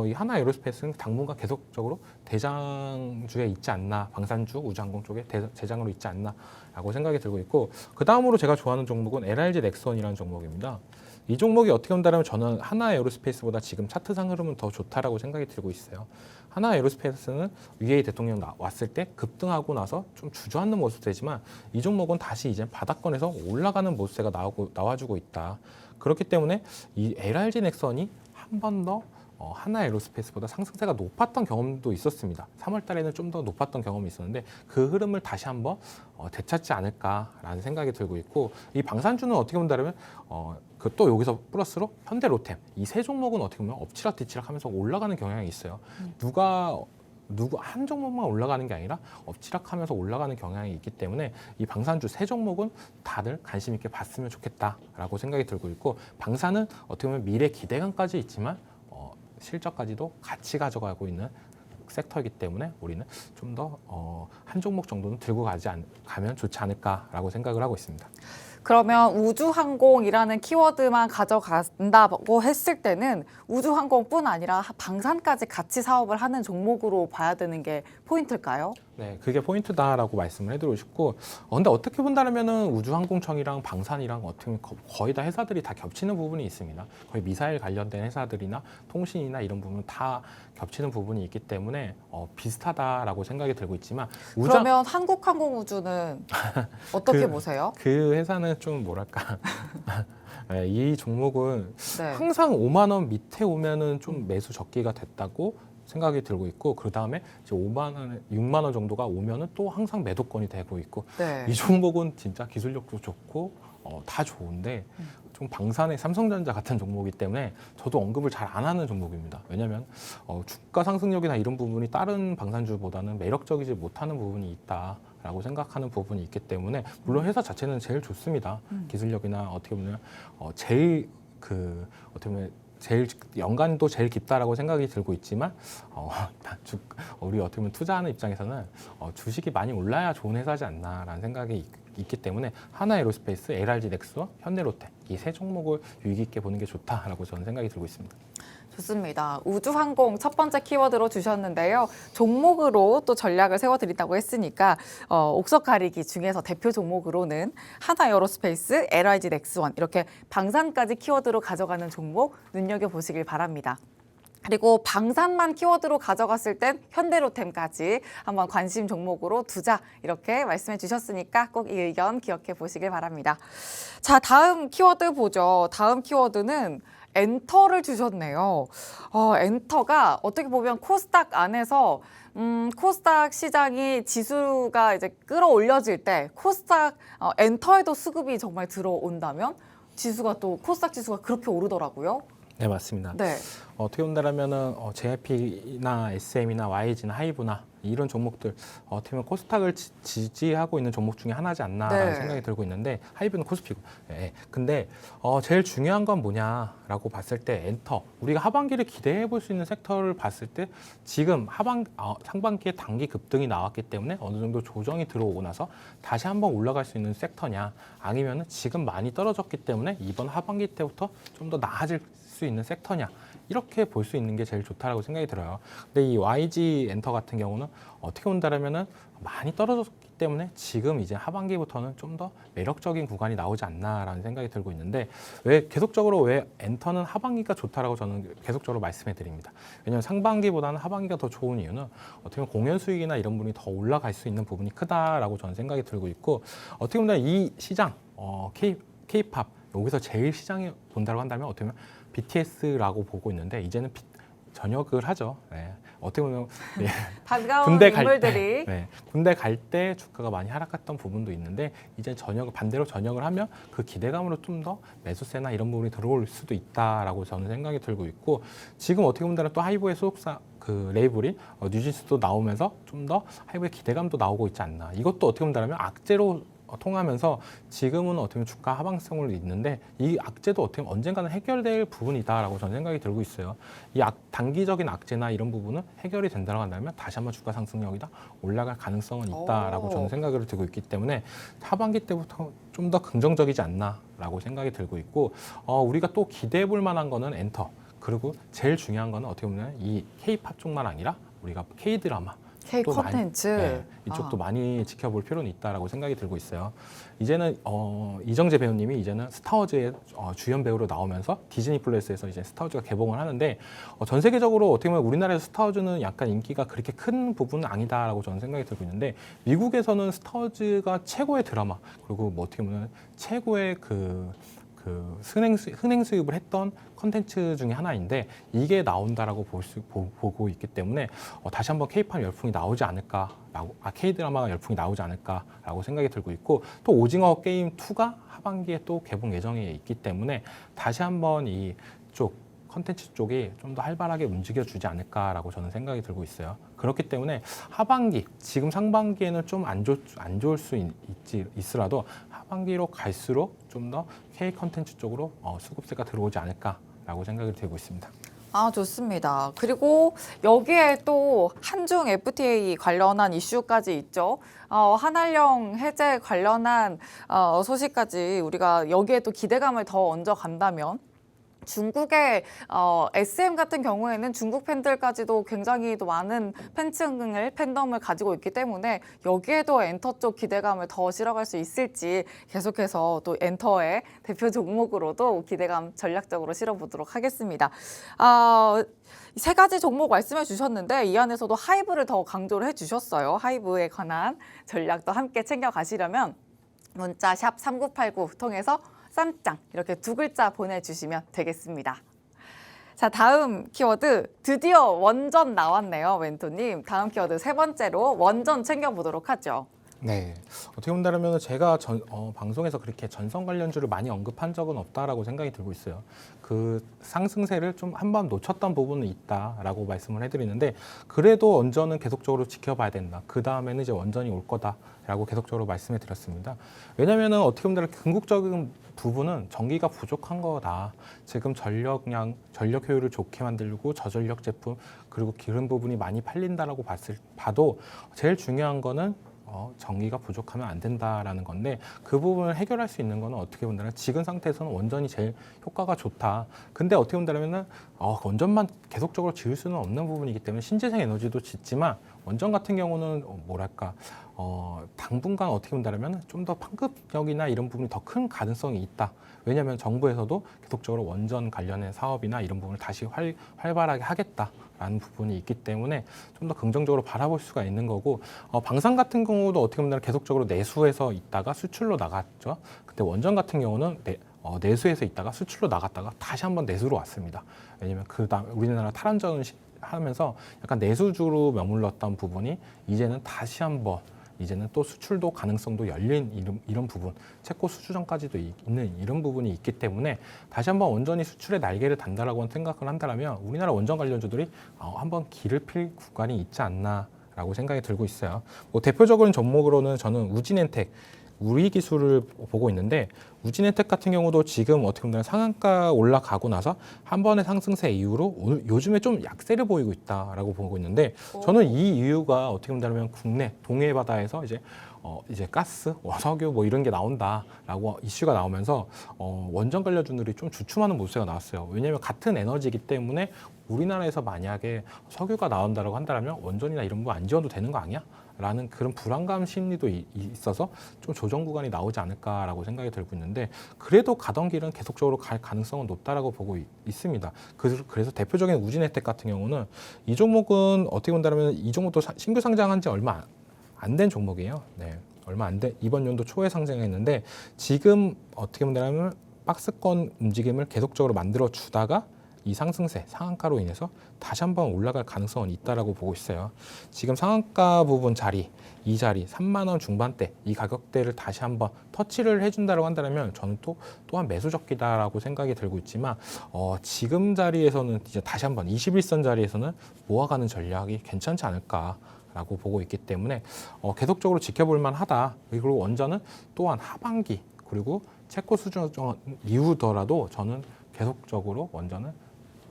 이 하나 에어로스페이스는 당분간 계속적으로 대장주에 있지 않나, 방산주 우주항공 쪽에 대장으로 있지 않나라고 생각이 들고 있고, 그 다음으로 제가 좋아하는 종목은 LRG 넥선이라는 종목입니다. 이 종목이 어떻게 본다면 저는 하나 에어로스페이스보다 지금 차트상 흐름은 더 좋다라고 생각이 들고 있어요. 하나 에어로스페이스는 위에 대통령 왔을 때 급등하고 나서 좀 주저앉는 모습 되지만 이 종목은 다시 이제 바닥권에서 올라가는 모습세가 나와주고 있다. 그렇기 때문에 이 LRG 넥선이 한 번 더 하나 에어로스페이스보다 상승세가 높았던 경험도 있었습니다. 3월 달에는 좀 더 높았던 경험이 있었는데 그 흐름을 다시 한번 되찾지 않을까라는 생각이 들고 있고, 이 방산주는 어떻게 본다면 그 또 여기서 플러스로 현대 로템 이 세 종목은 어떻게 보면 엎치락 뒤치락 하면서 올라가는 경향이 있어요. 누구 한 종목만 올라가는 게 아니라 엎치락하면서 올라가는 경향이 있기 때문에 이 방산주 세 종목은 다들 관심 있게 봤으면 좋겠다라고 생각이 들고 있고, 방산은 어떻게 보면 미래 기대감까지 있지만 실적까지도 같이 가져가고 있는 섹터이기 때문에 우리는 좀 더 한 종목 정도는 들고 가면 좋지 않을까라고 생각을 하고 있습니다. 그러면 우주항공이라는 키워드만 가져간다고 했을 때는 우주항공뿐 아니라 방산까지 같이 사업을 하는 종목으로 봐야 되는 게 포인트일까요? 네, 그게 포인트다라고 말씀을 해드리고 싶고, 근데 어떻게 본다면은 우주항공청이랑 방산이랑 어떻게 보면 거의 다 회사들이 다 겹치는 부분이 있습니다. 거의 미사일 관련된 회사들이나 통신이나 이런 부분 다 겹치는 부분이 있기 때문에 비슷하다라고 생각이 들고 있지만 그러면 한국항공우주는 어떻게 보세요? 그 회사는 좀 뭐랄까 네, 이 종목은 네. 항상 5만 원 밑에 오면은 좀 매수 적기가 됐다고 생각이 들고 있고, 그 다음에 이제 5만 원, 6만 원 정도가 오면은 또 항상 매도권이 되고 있고, 네. 이 종목은 진짜 기술력도 좋고 다 좋은데 좀 방산의 삼성전자 같은 종목이기 때문에 저도 언급을 잘 안 하는 종목입니다. 왜냐하면 주가 상승력이나 이런 부분이 다른 방산주보다는 매력적이지 못하는 부분이 있다라고 생각하는 부분이 있기 때문에, 물론 회사 자체는 제일 좋습니다. 기술력이나 어떻게 보면 제일 어떻게 보면 제일 연간도 제일 깊다라고 생각이 들고 있지만 우리 어떻게 보면 투자하는 입장에서는 주식이 많이 올라야 좋은 회사지 않나라는 생각이 있기 때문에 하나 에어로스페이스, LRG 넥스와 현대로템 이 세 종목을 유의 깊게 보는 게 좋다라고 저는 생각이 들고 있습니다. 좋습니다. 우주항공 첫 번째 키워드로 주셨는데요. 종목으로 또 전략을 세워드린다고 했으니까 옥석 가리기 중에서 대표 종목으로는 하나 에어로스페이스, LRG 넥스원 이렇게 방산까지 키워드로 가져가는 종목 눈여겨보시길 바랍니다. 그리고 방산만 키워드로 가져갔을 땐 현대로템까지 한번 관심 종목으로 두자 이렇게 말씀해 주셨으니까 꼭 이 의견 기억해 보시길 바랍니다. 자, 다음 키워드 보죠. 다음 키워드는 엔터를 주셨네요. 엔터가 어떻게 보면 코스닥 안에서 코스닥 시장이 지수가 이제 끌어올려질 때 코스닥 엔터에도 수급이 정말 들어온다면 지수가 또 코스닥 지수가 그렇게 오르더라고요. 네, 맞습니다. 네. 어떻게 본다면은 JYP나 SM이나 YG나 하이브나 이런 종목들 어떻게 보면 코스닥을 지지하고 있는 종목 중에 하나지 않나라는 네. 생각이 들고 있는데, 하이브는 코스피고. 네. 근데 제일 중요한 건 뭐냐라고 봤을 때 엔터, 우리가 하반기를 기대해 볼 수 있는 섹터를 봤을 때 지금 상반기에 단기 급등이 나왔기 때문에 어느 정도 조정이 들어오고 나서 다시 한번 올라갈 수 있는 섹터냐, 아니면은 지금 많이 떨어졌기 때문에 이번 하반기 때부터 좀 더 나아질 수 있는 섹터냐, 이렇게 볼 수 있는 게 제일 좋다라고 생각이 들어요. 근데 이 YG 엔터 같은 경우는 어떻게 본다면은 많이 떨어졌기 때문에 지금 이제 하반기부터는 좀 더 매력적인 구간이 나오지 않나라는 생각이 들고 있는데, 왜 엔터는 하반기가 좋다라고 저는 계속적으로 말씀해 드립니다. 왜냐하면 상반기보다는 하반기가 더 좋은 이유는 어떻게 보면 공연 수익이나 이런 부분이 더 올라갈 수 있는 부분이 크다라고 저는 생각이 들고 있고, 어떻게 보면 이 시장 K-팝 여기서 제일 시장에 본다고 한다면 어떻게 보면 BTS라고 보고 있는데, 이제는 전역을 하죠. 네. 어떻게 보면 네. 반가운 군대 인물들이 군대 갈 때 주가가 많이 하락했던 부분도 있는데, 이제 반대로 전역을 하면 그 기대감으로 좀 더 매수세나 이런 부분이 들어올 수도 있다라고 저는 생각이 들고 있고, 지금 어떻게 보면 또 하이브의 소속사 그 레이블이 뉴진스도 나오면서 좀 더 하이브의 기대감도 나오고 있지 않나. 이것도 어떻게 본다면 악재로 통하면서 지금은 어떻게 보면 주가 하방성을 있는데 이 악재도 어떻게 보면 언젠가는 해결될 부분이다라고 저는 생각이 들고 있어요. 이 단기적인 악재나 이런 부분은 해결이 된다고 한다면 다시 한번 주가 상승력이다 올라갈 가능성은 있다라고 저는 생각을 들고 있기 때문에 하반기 때부터 좀 더 긍정적이지 않나라고 생각이 들고 있고 우리가 또 기대해 볼 만한 거는 엔터 그리고 제일 중요한 거는 어떻게 보면 이 K-팝 쪽만 아니라 우리가 K-드라마 K 또 콘텐츠. 네, 이쪽도 많이 지켜볼 필요는 있다라고 생각이 들고 있어요. 이제는 이정재 배우님이 이제는 스타워즈의 주연 배우로 나오면서 디즈니 플러스에서 이제 스타워즈가 개봉을 하는데 전 세계적으로 어떻게 보면 우리나라에서 스타워즈는 약간 인기가 그렇게 큰 부분은 아니다라고 저는 생각이 들고 있는데 미국에서는 스타워즈가 최고의 드라마 그리고 뭐 어떻게 보면 최고의 그 흥행 수입을 했던 컨텐츠 중에 하나인데 이게 나온다라고 보고 있기 때문에 다시 한번 K-팝 열풍이 나오지 않을까라고 K-드라마가 열풍이 나오지 않을까라고 생각이 들고 있고 또 오징어 게임 2가 하반기에 또 개봉 예정에 있기 때문에 다시 한번 이쪽 컨텐츠 쪽이 좀 더 활발하게 움직여주지 않을까라고 저는 생각이 들고 있어요. 그렇기 때문에 하반기, 지금 상반기에는 좀 안 좋을 수 있으라도 하반기로 갈수록 좀 더 K 컨텐츠 쪽으로 수급세가 들어오지 않을까라고 생각이 들고 있습니다. 아, 좋습니다. 그리고 여기에 또 한중 FTA 관련한 이슈까지 있죠. 한한령 해제 관련한 소식까지 우리가 여기에 또 기대감을 더 얹어간다면 중국의 SM 같은 경우에는 중국 팬들까지도 굉장히 또 많은 팬덤을 가지고 있기 때문에 여기에도 엔터 쪽 기대감을 더 실어갈 수 있을지 계속해서 또 엔터의 대표 종목으로도 기대감 전략적으로 실어보도록 하겠습니다. 세 가지 종목 말씀해 주셨는데 이 안에서도 하이브를 더 강조를 해주셨어요. 하이브에 관한 전략도 함께 챙겨가시려면 문자 샵 3989 통해서 쌈짱 이렇게 두 글자 보내주시면 되겠습니다. 자, 다음 키워드 드디어 원전 나왔네요, 멘토님. 다음 키워드 세 번째로 원전 챙겨보도록 하죠. 네, 어떻게 본다면 제가 방송에서 그렇게 전선 관련주를 많이 언급한 적은 없다라고 생각이 들고 있어요. 그 상승세를 좀 한 번 놓쳤던 부분은 있다라고 말씀을 해드리는데 그래도 원전은 계속적으로 지켜봐야 된다. 그 다음에는 이제 원전이 올 거다라고 계속적으로 말씀해 드렸습니다. 왜냐하면 어떻게 보면 궁극적인 부분은 전기가 부족한 거다. 지금 전력 효율을 좋게 만들고 저전력 제품 그리고 기름 부분이 많이 팔린다라고 봐도 제일 중요한 거는 전기가 부족하면 안 된다라는 건데 그 부분을 해결할 수 있는 거는 어떻게 본다면 지금 상태에서는 원전이 제일 효과가 좋다. 근데 어떻게 본다면은 원전만 계속적으로 지을 수는 없는 부분이기 때문에 신재생 에너지도 짓지만 원전 같은 경우는 당분간 어떻게 본다면 좀 더 판급력이나 이런 부분이 더 큰 가능성이 있다. 왜냐하면 정부에서도 계속적으로 원전 관련된 사업이나 이런 부분을 다시 활발하게 하겠다라는 부분이 있기 때문에 좀 더 긍정적으로 바라볼 수가 있는 거고 방산 같은 경우도 어떻게 보면 계속적으로 내수해서 있다가 수출로 나갔죠. 근데 원전 같은 경우는 내수해서 있다가 수출로 나갔다가 다시 한번 내수로 왔습니다. 왜냐하면 그다음 우리나라 탈원전을 하면서 약간 내수주로 머물렀던 부분이 이제는 다시 한번 이제는 또 수출도 가능성도 열린 이런 부분, 채권 수주전까지도 있는 이런 부분이 있기 때문에 다시 한번 원전이 수출의 날개를 단다라고 생각을 한다면 우리나라 원전 관련주들이 한번 길을 필 구간이 있지 않나라고 생각이 들고 있어요. 뭐 대표적인 종목으로는 저는 우진엔텍 우리 기술을 보고 있는데 우진엔텍 같은 경우도 지금 어떻게 보면 상한가 올라가고 나서 한 번의 상승세 이후로 오늘 요즘에 좀 약세를 보이고 있다라고 보고 있는데 저는 이 이유가 어떻게 본다면 국내 동해 바다에서 이제 가스, 석유 뭐 이런 게 나온다라고 이슈가 나오면서 원전 관련주들이 좀 주춤하는 모습이 나왔어요. 왜냐하면 같은 에너지이기 때문에 우리나라에서 만약에 석유가 나온다라고 한다면 원전이나 이런 부분 안 지원도 되는 거 아니야? 라는 그런 불안감 심리도 있어서 좀 조정 구간이 나오지 않을까라고 생각이 들고 있는데 그래도 가던 길은 계속적으로 갈 가능성은 높다라고 보고 있습니다. 그래서 대표적인 우진혜택 같은 경우는 이 종목은 어떻게 본다면 이 종목도 신규 상장한 지 얼마 안 된 종목이에요. 네, 얼마 안 돼 이번 연도 초에 상장했는데 지금 어떻게 본다면 박스권 움직임을 계속적으로 만들어 주다가 이 상승세 상한가로 인해서 다시 한번 올라갈 가능성은 있다라고 보고 있어요. 지금 상한가 부분 이 자리 3만 원 중반대 이 가격대를 다시 한번 터치를 해준다라고 한다면 저는 또한 매수 적기다라고 생각이 들고 있지만 지금 자리에서는 이제 다시 한번 21선 자리에서는 모아가는 전략이 괜찮지 않을까. 라고 보고 있기 때문에 계속적으로 지켜볼 만하다. 그리고 원전은 또한 하반기 그리고 체코 수준 이후더라도 저는 계속적으로 원전은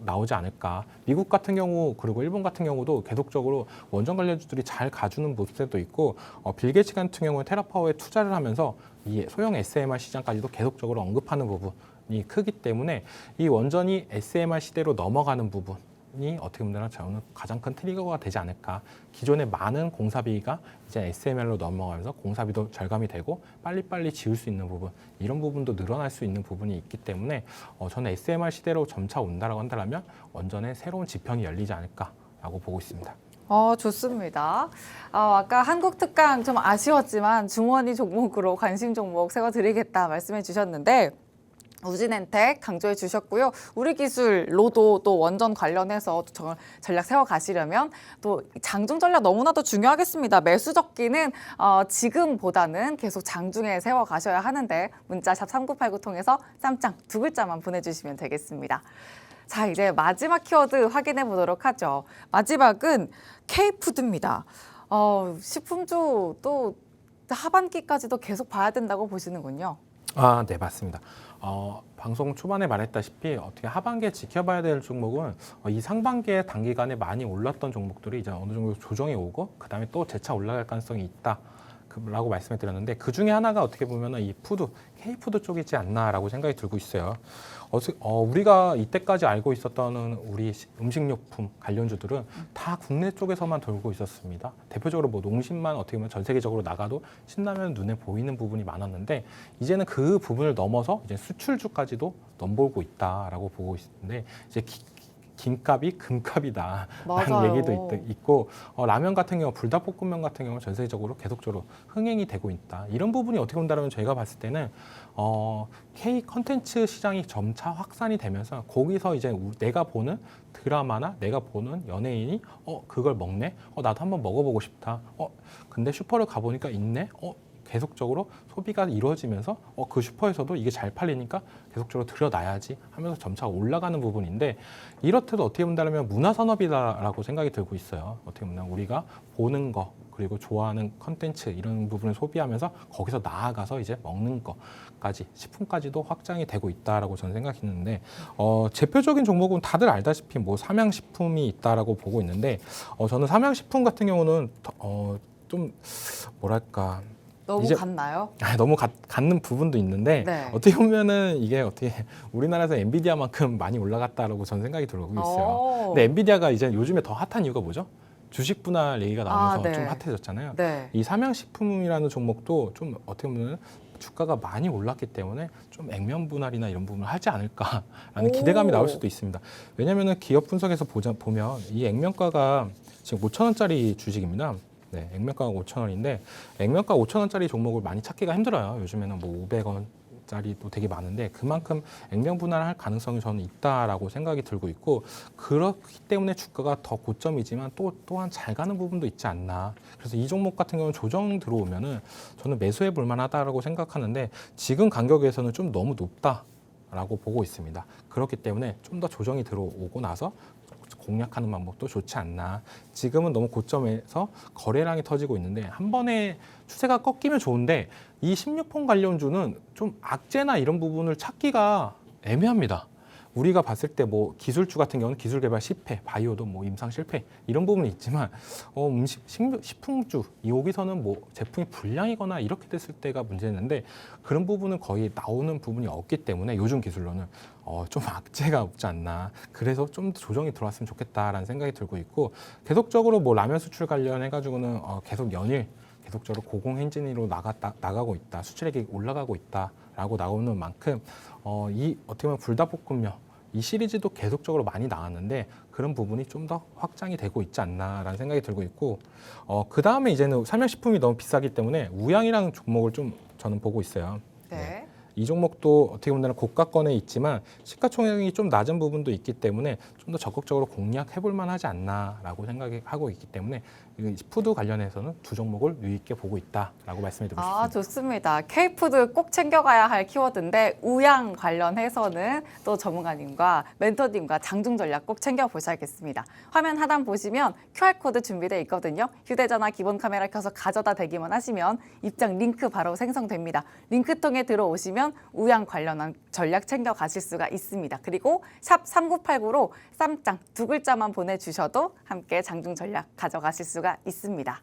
나오지 않을까. 미국 같은 경우 그리고 일본 같은 경우도 계속적으로 원전 관련주들이 잘 가주는 모습도 있고 빌 게이츠 같은 경우에 테라파워에 투자를 하면서 이 소형 SMR 시장까지도 계속적으로 언급하는 부분이 크기 때문에 이 원전이 SMR 시대로 넘어가는 부분이 어떻게 보면 저는 가장 큰 트리거가 되지 않을까. 기존의 많은 공사비가 이제 SMR로 넘어가면서 공사비도 절감이 되고 빨리빨리 지을 수 있는 부분, 이런 부분도 늘어날 수 있는 부분이 있기 때문에 저는 SMR 시대로 점차 온다라고 한다면 원전의 새로운 지평이 열리지 않을까라고 보고 있습니다. 좋습니다. 아까 한국 특강 좀 아쉬웠지만 중원이 종목으로 관심 종목 세워드리겠다 말씀해 주셨는데 우진엔텍 강조해 주셨고요. 우리 기술로도 또 원전 관련해서 전략 세워가시려면 또 장중 전략 너무나도 중요하겠습니다. 매수 적기는 지금보다는 계속 장중에 세워가셔야 하는데 문자 샵 3989 통해서 쌈짱 두 글자만 보내주시면 되겠습니다. 자, 이제 마지막 키워드 확인해 보도록 하죠. 마지막은 K푸드입니다. 식품주 또 하반기까지도 계속 봐야 된다고 보시는군요. 네, 맞습니다. 방송 초반에 말했다시피 어떻게 하반기에 지켜봐야 될 종목은 이 상반기에 단기간에 많이 올랐던 종목들이 이제 어느 정도 조정이 오고 그다음에 또 재차 올라갈 가능성이 있다라고 말씀을 드렸는데 그 중에 하나가 어떻게 보면 이 푸드, K푸드 쪽이지 않나라고 생각이 들고 있어요. 우리가 이때까지 알고 있었던 우리 음식료품 관련주들은 다 국내 쪽에서만 돌고 있었습니다. 대표적으로 뭐 농심만 어떻게 보면 전 세계적으로 나가도 신라면 눈에 보이는 부분이 많았는데 이제는 그 부분을 넘어서 이제 수출주까지도 넘보고 있다라고 보고 있는데 이제 김값이 금값이다라는 맞아요. 얘기도 있고 라면 같은 경우 불닭볶음면 같은 경우 전 세계적으로 계속적으로 흥행이 되고 있다. 이런 부분이 어떻게 본다면 저희가 봤을 때는 K 컨텐츠 시장이 점차 확산이 되면서 거기서 이제 내가 보는 드라마나 내가 보는 연예인이 그걸 먹네? 나도 한번 먹어보고 싶다. 근데 슈퍼를 가보니까 있네? 계속적으로 소비가 이루어지면서 그 슈퍼에서도 이게 잘 팔리니까 계속적으로 들여놔야지 하면서 점차 올라가는 부분인데 이렇듯 어떻게 본다면 문화산업이다라고 생각이 들고 있어요. 어떻게 보면 우리가 보는 거 그리고 좋아하는 컨텐츠 이런 부분을 소비하면서 거기서 나아가서 이제 먹는 거까지 식품까지도 확장이 되고 있다라고 저는 생각했는데 대표적인 종목은 다들 알다시피 뭐 삼양식품이 있다라고 보고 있는데 저는 삼양식품 같은 경우는 좀 뭐랄까 너무 같나요? 너무 갖는 부분도 있는데 네. 어떻게 보면은 이게 어떻게 우리나라에서 엔비디아만큼 많이 올라갔다라고 저는 생각이 들고 있어요. 근데 엔비디아가 이제 요즘에 더 핫한 이유가 뭐죠? 주식 분할 얘기가 나오면서 네. 좀 핫해졌잖아요. 네. 이 삼양식품이라는 종목도 좀 어떻게 보면 주가가 많이 올랐기 때문에 좀 액면 분할이나 이런 부분을 하지 않을까라는 기대감이 나올 수도 있습니다. 왜냐하면 기업 분석에서 보면 이 액면가가 지금 5,000원짜리 주식입니다. 네, 액면가가 5,000원인데 액면가 5,000원짜리 종목을 많이 찾기가 힘들어요. 요즘에는 뭐 500원짜리도 되게 많은데 그만큼 액면 분할할 가능성이 저는 있다라고 생각이 들고 있고 그렇기 때문에 주가가 더 고점이지만 또한 잘 가는 부분도 있지 않나. 그래서 이 종목 같은 경우는 조정 들어오면은 저는 매수해 볼 만하다라고 생각하는데 지금 간격에서는 좀 너무 높다라고 보고 있습니다. 그렇기 때문에 좀 더 조정이 들어오고 나서 공략하는 방법도 좋지 않나. 지금은 너무 고점에서 거래량이 터지고 있는데 한 번에 추세가 꺾이면 좋은데 이 16폰 관련주는 좀 악재나 이런 부분을 찾기가 애매합니다. 우리가 봤을 때 뭐 기술주 같은 경우는 기술 개발 실패, 바이오도 뭐 임상 실패 이런 부분이 있지만 식품주 여기서는 뭐 제품이 불량이거나 이렇게 됐을 때가 문제였는데 그런 부분은 거의 나오는 부분이 없기 때문에 요즘 기술로는 좀 악재가 없지 않나. 그래서 좀 더 조정이 들어왔으면 좋겠다라는 생각이 들고 있고 계속적으로 뭐 라면 수출 관련해 가지고는 계속 연일 계속적으로 고공 엔진으로 나가고 있다. 수출액이 올라가고 있다라고 나오는 만큼 이 어떻게 보면 불닭볶음면 이 시리즈도 계속적으로 많이 나왔는데 그런 부분이 좀 더 확장이 되고 있지 않나라는 생각이 들고 있고 그 다음에 이제는 삼양식품이 너무 비싸기 때문에 우양이라는 종목을 좀 저는 보고 있어요. 네. 이 종목도 어떻게 보면 고가권에 있지만 시가총액이 좀 낮은 부분도 있기 때문에 좀 더 적극적으로 공략해볼 만하지 않나라고 생각하고 있기 때문에 푸드 관련해서는 두 종목을 유의 있게 보고 있다라고 말씀드리고 싶습니다. 좋습니다. K푸드 꼭 챙겨가야 할 키워드인데 우양 관련해서는 또 전문가님과 멘토님과 장중 전략 꼭 챙겨보셔야겠습니다. 화면 하단 보시면 QR코드 준비되어 있거든요. 휴대전화 기본 카메라 켜서 가져다 대기만 하시면 입장 링크 바로 생성됩니다. 링크 통해 들어오시면 우양 관련한 전략 챙겨가실 수가 있습니다. 그리고 샵 3989로 쌈장 두 글자만 보내주셔도 함께 장중 전략 가져가실 수가 있습니다.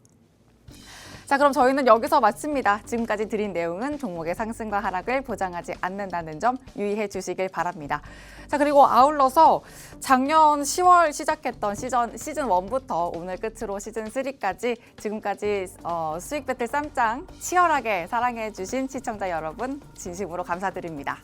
자, 그럼 저희는 여기서 마칩니다. 지금까지 드린 내용은 종목의 상승과 하락을 보장하지 않는다는 점 유의해 주시길 바랍니다. 자, 그리고 아울러서 작년 10월 시작했던 시즌 1부터 오늘 끝으로 시즌 3까지 지금까지 수익 배틀 쌈장 치열하게 사랑해 주신 시청자 여러분 진심으로 감사드립니다.